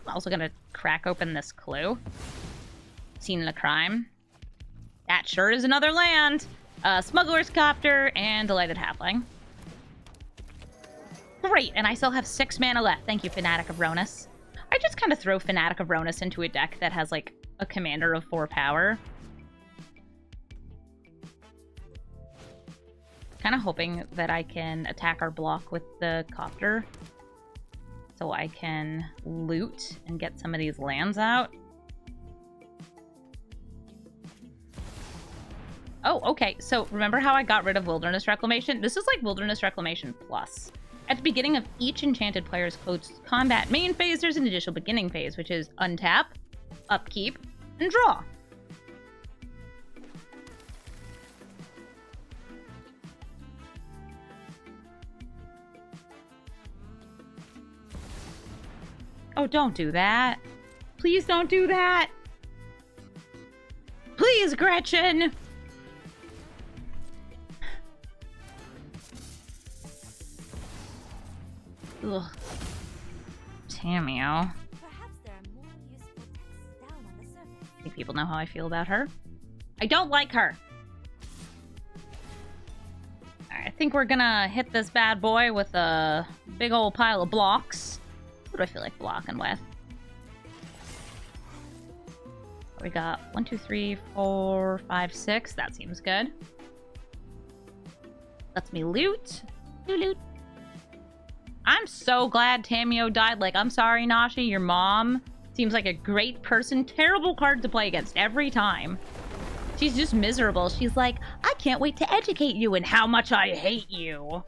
I'm also gonna crack open this clue. Scene of the Crime. That sure is another land. Smuggler's Copter, and Delighted Halfling. Great, and I still have 6 mana left. Thank you, Fanatic of Ronus. I just kind of throw Fanatic of Ronus into a deck that has, like, a commander of 4 power. Kind of hoping that I can attack our block with the Copter, so I can loot and get some of these lands out. Oh, okay, so remember how I got rid of Wilderness Reclamation? This is like Wilderness Reclamation Plus. At the beginning of each enchanted player's close combat main phase, there's an additional beginning phase, which is untap, upkeep, and draw. Oh, don't do that. Please don't do that. Please, Gretchen. Ugh. Tamio. I think people know how I feel about her. I don't like her. Alright, I think we're gonna hit this bad boy with a big old pile of blocks. What do I feel like blocking with? We got 1, 2, 3, 4, 5, 6. That seems good. Lets me loot. Loot. I'm so glad Tamio died. Like, I'm sorry, Nashi. Your mom seems like a great person. Terrible card to play against every time. She's just miserable. She's like, I can't wait to educate you in how much I hate you.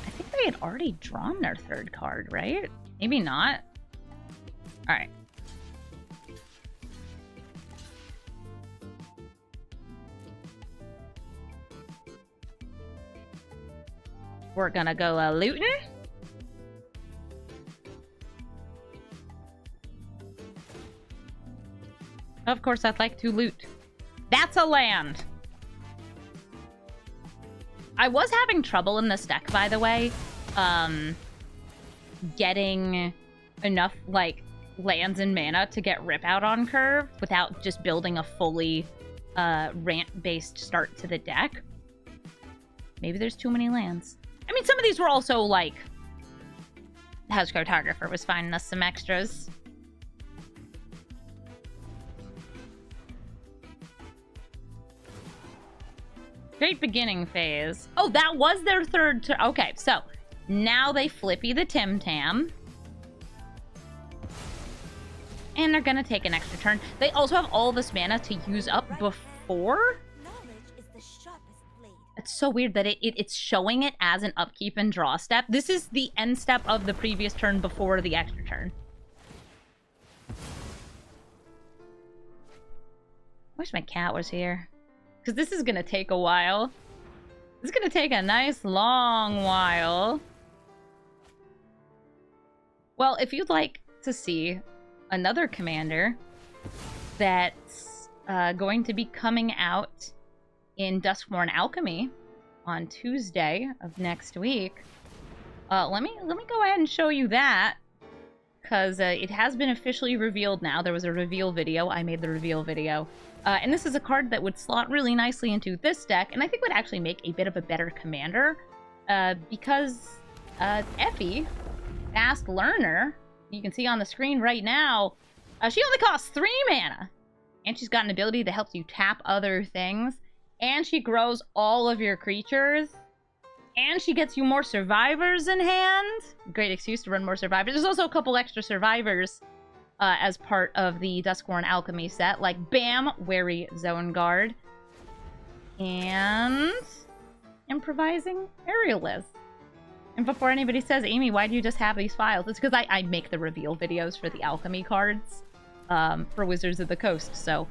I think they had already drawn their 3rd card, right? Maybe not. All right. We're gonna go looting. Of course, I'd like to loot. That's a land. I was having trouble in this deck, by the way, getting enough, like, lands and mana to get Rip Out on curve without just building a fully rant-based start to the deck. Maybe there's too many lands. I mean, some of these were also, like... House Cartographer was finding us some extras. Great beginning phase. Oh, that was their 3rd turn. Okay, so now they flippy the Tim Tam. And they're gonna take an extra turn. They also have all this mana to use up before. It's so weird that it's showing it as an upkeep and draw step. This is the end step of the previous turn before the extra turn. Wish my cat was here. Because this is going to take a while. This is going to take a nice long while. Well, if you'd like to see another commander that's going to be coming out in Duskborn Alchemy on Tuesday of next week, let me go ahead and show you that, because it has been officially revealed now. There was a reveal video. I made the reveal video. And this is a card that would slot really nicely into this deck, and I think would actually make a bit of a better commander, because Effie, Fast Learner, you can see on the screen right now, she only costs 3 mana, and she's got an ability that helps you tap other things, and she grows all of your creatures, and she gets you more survivors in hand. Great excuse to run more survivors. There's also a couple extra survivors as part of the Duskborn Alchemy set, like Bam, Wary Zone Guard, and Improvising Aerialist. And before anybody says, Amy, why do you just have these files? It's because I make the reveal videos for the alchemy cards for Wizards of the Coast, so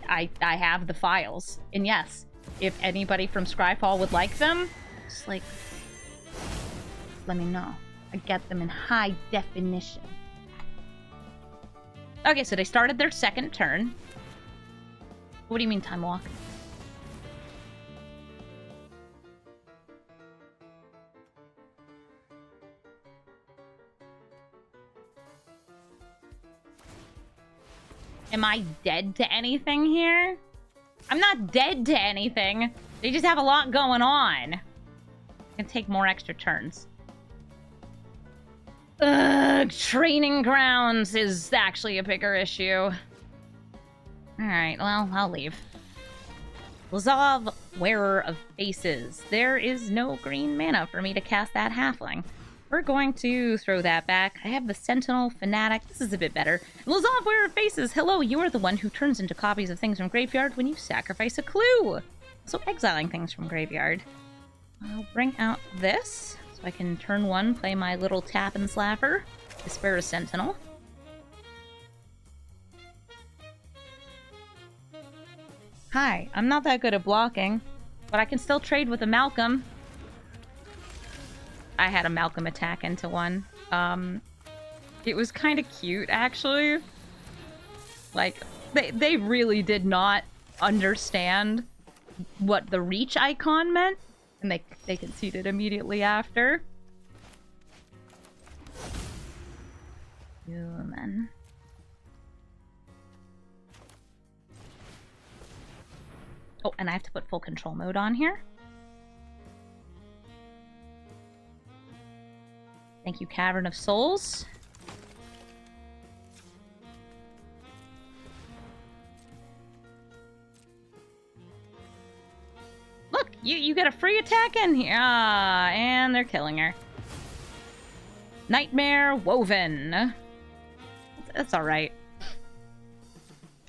I have the files. And yes, if anybody from Scryfall would like them, just like, let me know. I get them in high definition. Okay, so they started their 2nd turn. What do you mean, Time Walk? am I dead to anything here? I'm not dead to anything. They just have a lot going on. I can take more extra turns. Ugh, training grounds is actually a bigger issue. Alright, well, I'll leave. Lazov, Wearer of Faces. There is no green mana for me to cast that halfling. We're going to throw that back. I have the Sentinel Fanatic. This is a bit better. Lazov, Wearer of Faces. Hello, you are the one who turns into copies of things from graveyard when you sacrifice a clue. So exiling things from graveyard. I'll bring out this. So I can turn one, play my little tap and slapper. Despair Sentinel. Hi, I'm not that good at blocking, but I can still trade with a Malcolm. I had a Malcolm attack into one. It was kind of cute, actually. Like, they really did not understand what the reach icon meant, and they conceded immediately after. Human. Oh, and I have to put full control mode on here. Thank you, Cavern of Souls. Look, you get a free attack in here. Ah, and they're killing her. Nightmare Woven. That's alright.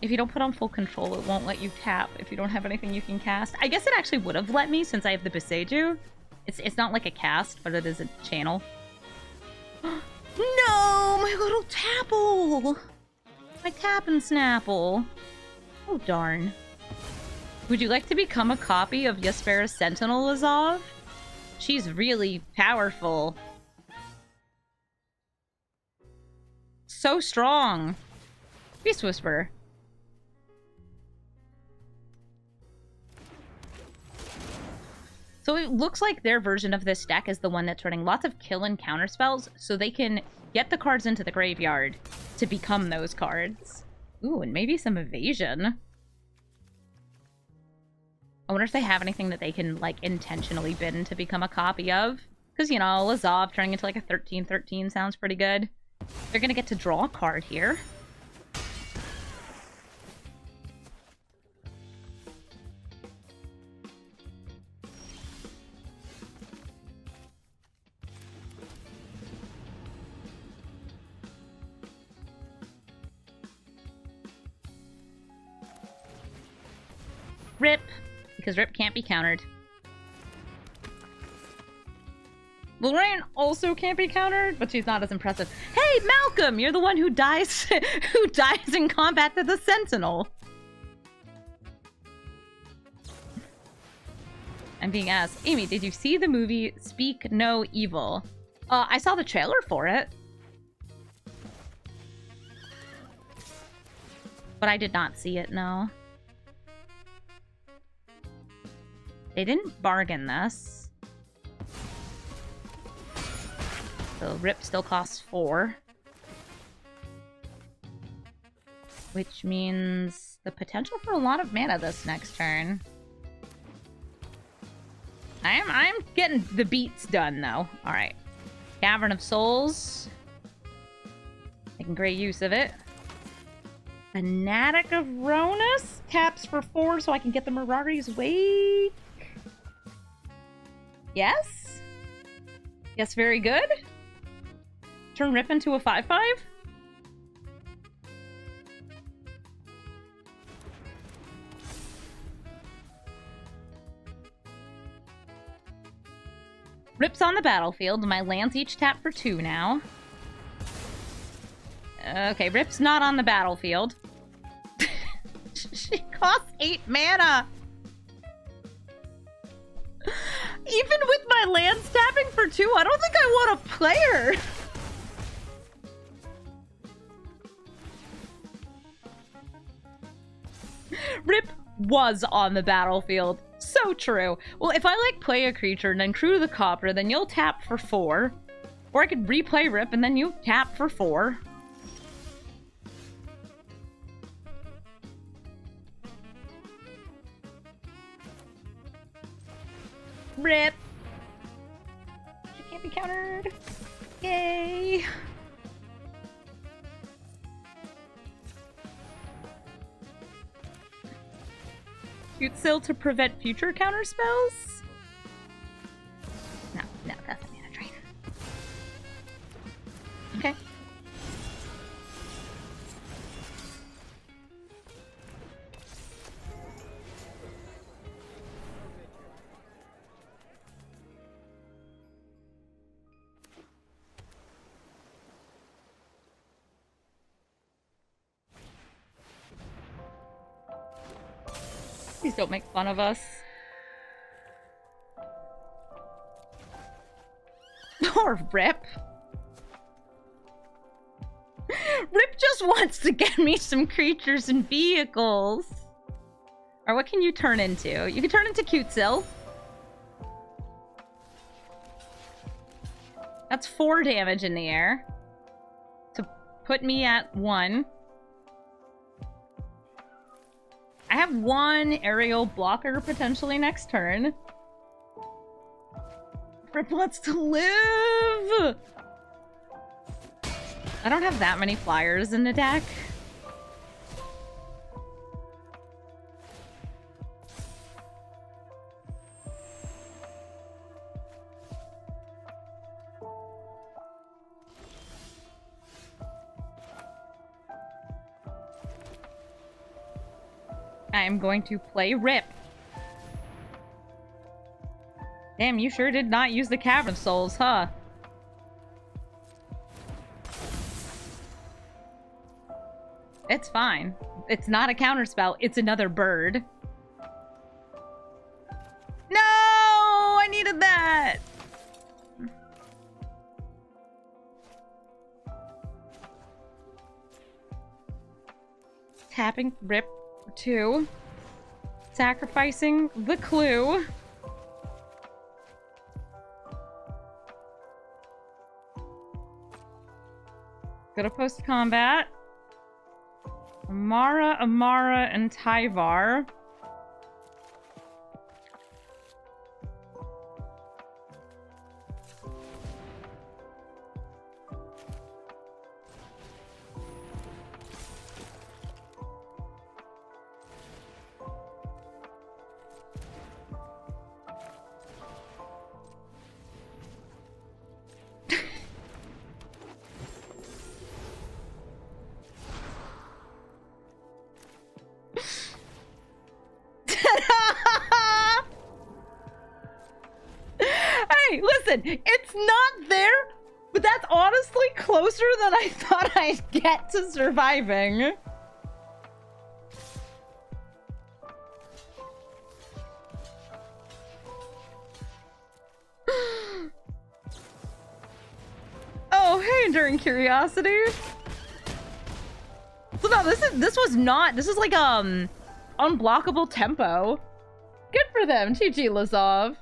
If you don't put on full control, it won't let you tap if you don't have anything you can cast. I guess it actually would have let me since I have the Beseju. It's not like a cast, but it is a channel. No, my little Tapple! My Tap and Snapple. Oh, darn. Would you like to become a copy of Yespera Sentinel, Azov? She's really powerful. So strong. Beast Whisperer. So it looks like their version of this deck is the one that's running lots of kill and counter spells, so they can get the cards into the graveyard to become those cards. Ooh, and maybe some evasion. I wonder if they have anything that they can, like, intentionally bin to become a copy of. Because, you know, Lazov turning into, like, a 13/13 sounds pretty good. They're gonna get to draw a card here. Rip, because Rip can't be countered. Lorraine also can't be countered, but she's not as impressive. Hey, Malcolm, you're the one who dies who dies in combat to the Sentinel. I'm being asked, Amy, did you see the movie Speak No Evil? I saw the trailer for it. But I did not see it, no. They didn't bargain this. So Rip still costs 4. Which means the potential for a lot of mana this next turn. I'm getting the beats done, though. Alright. Cavern of Souls. Making great use of it. Fanatic of Ronus. Taps for 4 so I can get the Mirari's Wake. Yes? Yes, very good. Turn Rip into a 5/5? Rip's on the battlefield. My lands each tap for 2 now. Okay, Rip's not on the battlefield. She costs 8 mana! Even with my lands tapping for 2, I don't think I want to play her! Rip was on the battlefield. So true. Well, if I, like, play a creature and then crew the copper, then you'll tap for 4. Or I could replay Rip and then you tap for 4. Rip! She can't be countered. Yay! Utsil to prevent future counter spells? No, that's a mana drain. Okay. Please don't make fun of us. Or Rip. Rip just wants to get me some creatures and vehicles. Or what can you turn into? You can turn into Cutesill. That's 4 damage in the air. To put me at 1. I have 1 aerial blocker potentially next turn. Rip wants to live! I don't have that many flyers in the deck. I am going to play Rip. Damn, you sure did not use the Cavern of Souls, huh? It's fine. It's not a counterspell, it's another bird. No! I needed that! Tapping Rip 2. Sacrificing the clue. Go to post-combat. Amara, and Tyvar. Hey, listen, it's not there, but that's honestly closer than I thought I'd get to surviving. Oh, hey, Enduring Curiosity. So no, this is like unblockable tempo. Good for them, GG Lazov.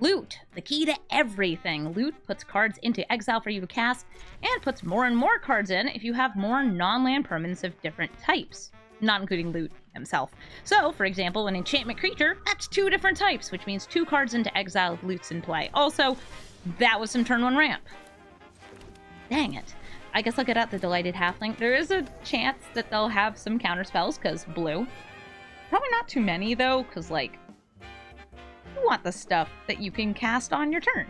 Loot, the key to everything. Loot puts cards into exile for you to cast, and puts more and more cards in if you have more non-land permanents of different types, not including Loot himself. So, for example, an enchantment creature, that's 2 different types, which means 2 cards into exile if Loot's in play. Also, that was some turn 1 ramp. Dang it. I guess I'll get out the Delighted Halfling. There is a chance that they'll have some counter spells, because blue. Probably not too many, though, because, like, you want the stuff that you can cast on your turn.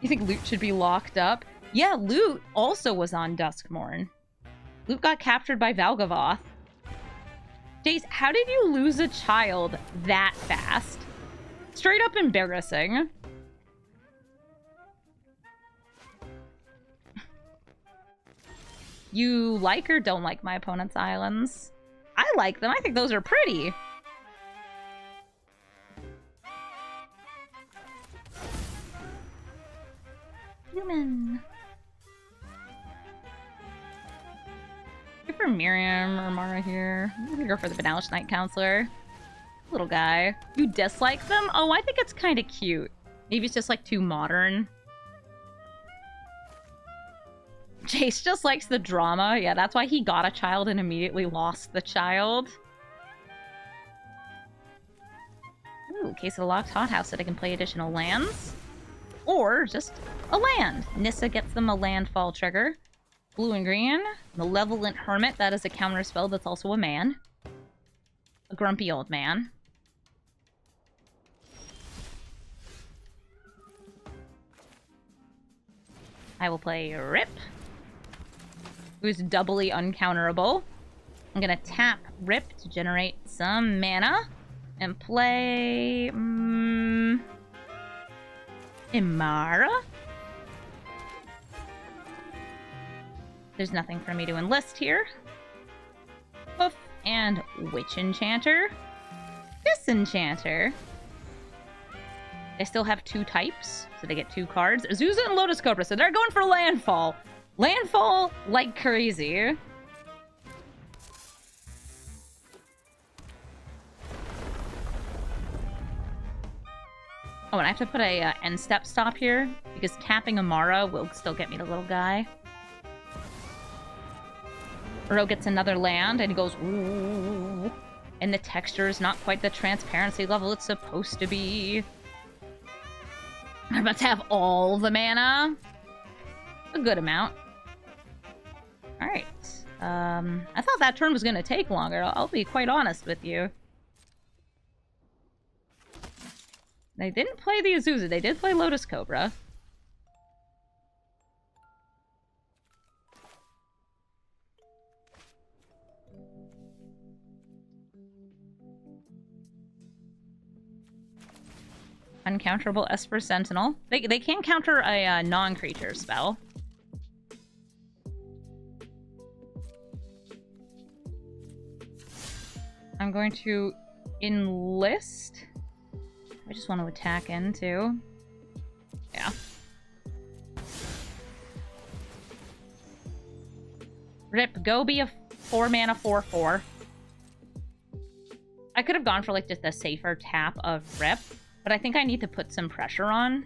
You think Loot should be locked up? Yeah, Loot also was on Duskmourn. Loot got captured by Valgavoth. Jace, how did you lose a child that fast? Straight up embarrassing. You like or don't like my opponent's islands? I like them. I think those are pretty. Human. Good for Miriam or Mara here. I'm gonna go for the Banalish Night Counselor. Little guy. You dislike them? Oh, I think it's kind of cute. Maybe it's just like too modern. Jace just likes the drama. Yeah, that's why he got a child and immediately lost the child. Ooh, Case of the Locked Hothouse that I can play additional lands. Or just a land. Nissa gets them a landfall trigger. Blue and green. Malevolent Hermit, that is a counter spell that's also a man. A grumpy old man. I will play Rip, who's doubly uncounterable. I'm gonna tap Rip to generate some mana and play Imara. There's nothing for me to enlist here. Poof, and Witch Enchanter. Disenchanter. They still have 2 types, so they get 2 cards. Azusa and Lotus Cobra, so they're going for Landfall. Landfall like crazy. Oh, and I have to put a end step stop here, because tapping Amara will still get me the little guy. Uro gets another land, and he goes, ooh. And the texture is not quite the transparency level it's supposed to be. I'm about to have all the mana. A good amount. Alright. I thought that turn was going to take longer. I'll be quite honest with you. They didn't play the Azusa. They did play Lotus Cobra. Uncounterable Esper Sentinel. They can counter a non-creature spell. I'm going to enlist. I just want to attack into. Yeah. Rip, go be a 4-mana 4/4. I could have gone for like just a safer tap of Rip. But I think I need to put some pressure on.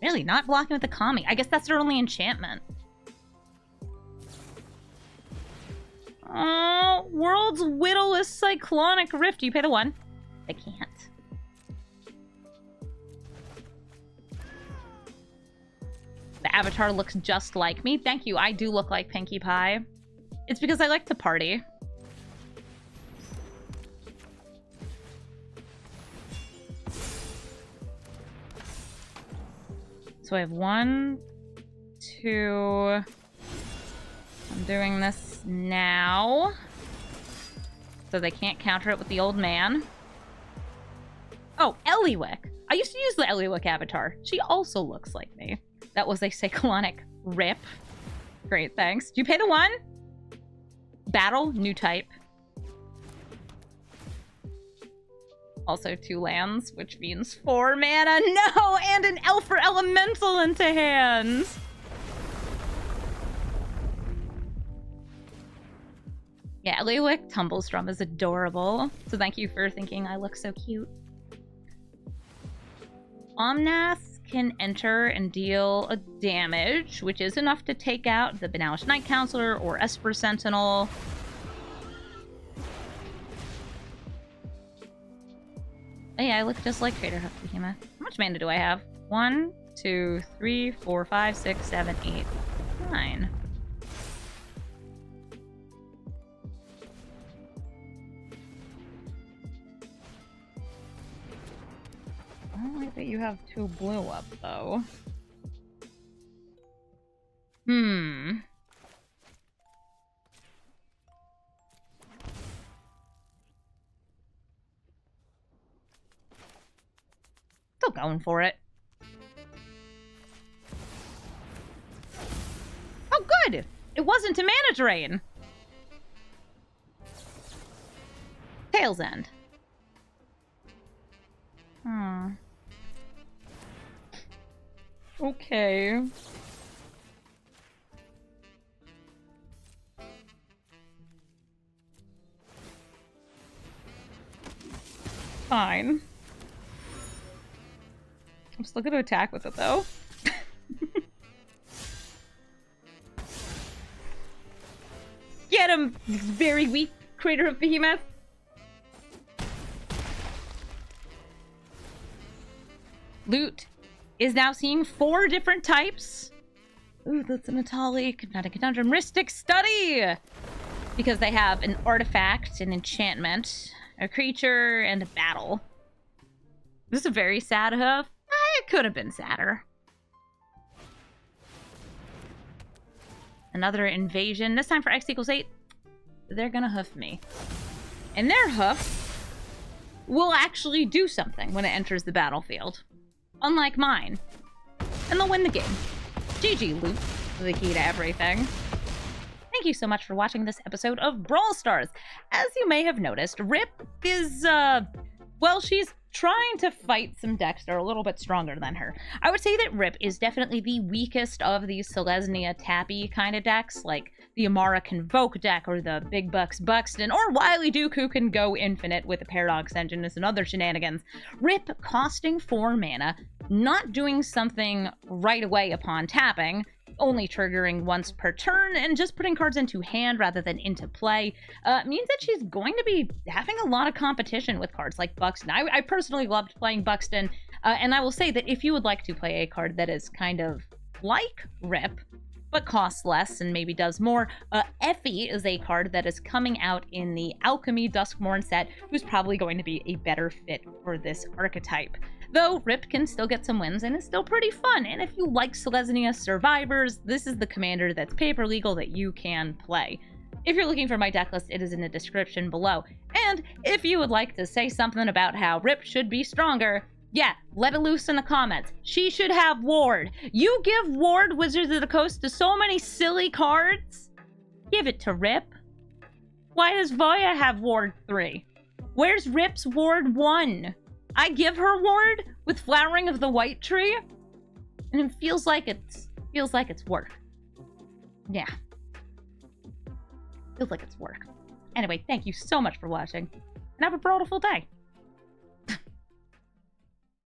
Really, not blocking with the Kami. I guess that's their only enchantment. Oh, World's Witless Cyclonic Rift. You pay the 1. They can't. The avatar looks just like me. Thank you, I do look like Pinkie Pie. It's because I like to party. So I have 1, 2... I'm doing this now. So they can't counter it with the old man. Oh, Eliwick. I used to use the Eliwick avatar. She also looks like me. That was a Cyclonic Rip. Great, thanks. Do you pay the 1? Battle, new type. Also 2 lands, which means 4 mana. No! And an Elf or Elemental into hand! Yeah, Eliwick Tumblestrum is adorable. So thank you for thinking I look so cute. Omnath can enter and deal a damage, which is enough to take out the Benalish Night Counselor or Esper Sentinel. Oh yeah, I look just like Trader Hoof Behemoth. How much mana do I have? 1, 2, 3, 4, 5, 6, 7, 8, 9. I don't like that you have 2 blue up, though. Still going for it. Oh, good! It wasn't a mana drain! Tail's End. Okay. Fine. I'm still gonna attack with it, though. Get him! Very weak Crater of Behemoth. Loot is now seeing 4 different types. Ooh, that's an Natali, Hypnotic Conundrum, Mystic Study! Because they have an artifact, an enchantment, a creature, and a battle. This is a very sad hoof. It could have been sadder. Another invasion, this time for X equals 8. They're gonna hoof me. And their hoof will actually do something when it enters the battlefield. Unlike mine. And they'll win the game. GG, Loot, the key to everything. Thank you so much for watching this episode of Brawl Stars. As you may have noticed, Rip is, well, she's trying to fight some decks that are a little bit stronger than her. I would say that Rip is definitely the weakest of these Selesnya tappy kind of decks, like the Amara Convoke deck, or the Big Bucks Buxton, or Wily Duke, who can go infinite with a Paradox Engine and other shenanigans. Rip costing 4 mana, not doing something right away upon tapping, only triggering once per turn, and just putting cards into hand rather than into play, means that she's going to be having a lot of competition with cards like Buxton. I personally loved playing Buxton, and I will say that if you would like to play a card that is kind of like Rip, but costs less and maybe does more, Effie is a card that is coming out in the Alchemy Duskmourn set, who's probably going to be a better fit for this archetype. Though Rip can still get some wins and is still pretty fun, and if you like Selesnya Survivors, this is the commander that's paper legal that you can play. If you're looking for my deck list, it is in the description below. And if you would like to say something about how Rip should be stronger, yeah, let it loose in the comments. She should have Ward. You give Ward Wizards of the Coast to so many silly cards. Give it to Rip. Why does Voya have Ward 3? Where's Rip's Ward 1? I give her Ward with Flowering of the White Tree, and it feels like it's work. Yeah. Feels like it's work. Anyway, thank you so much for watching, and have a brawlful day.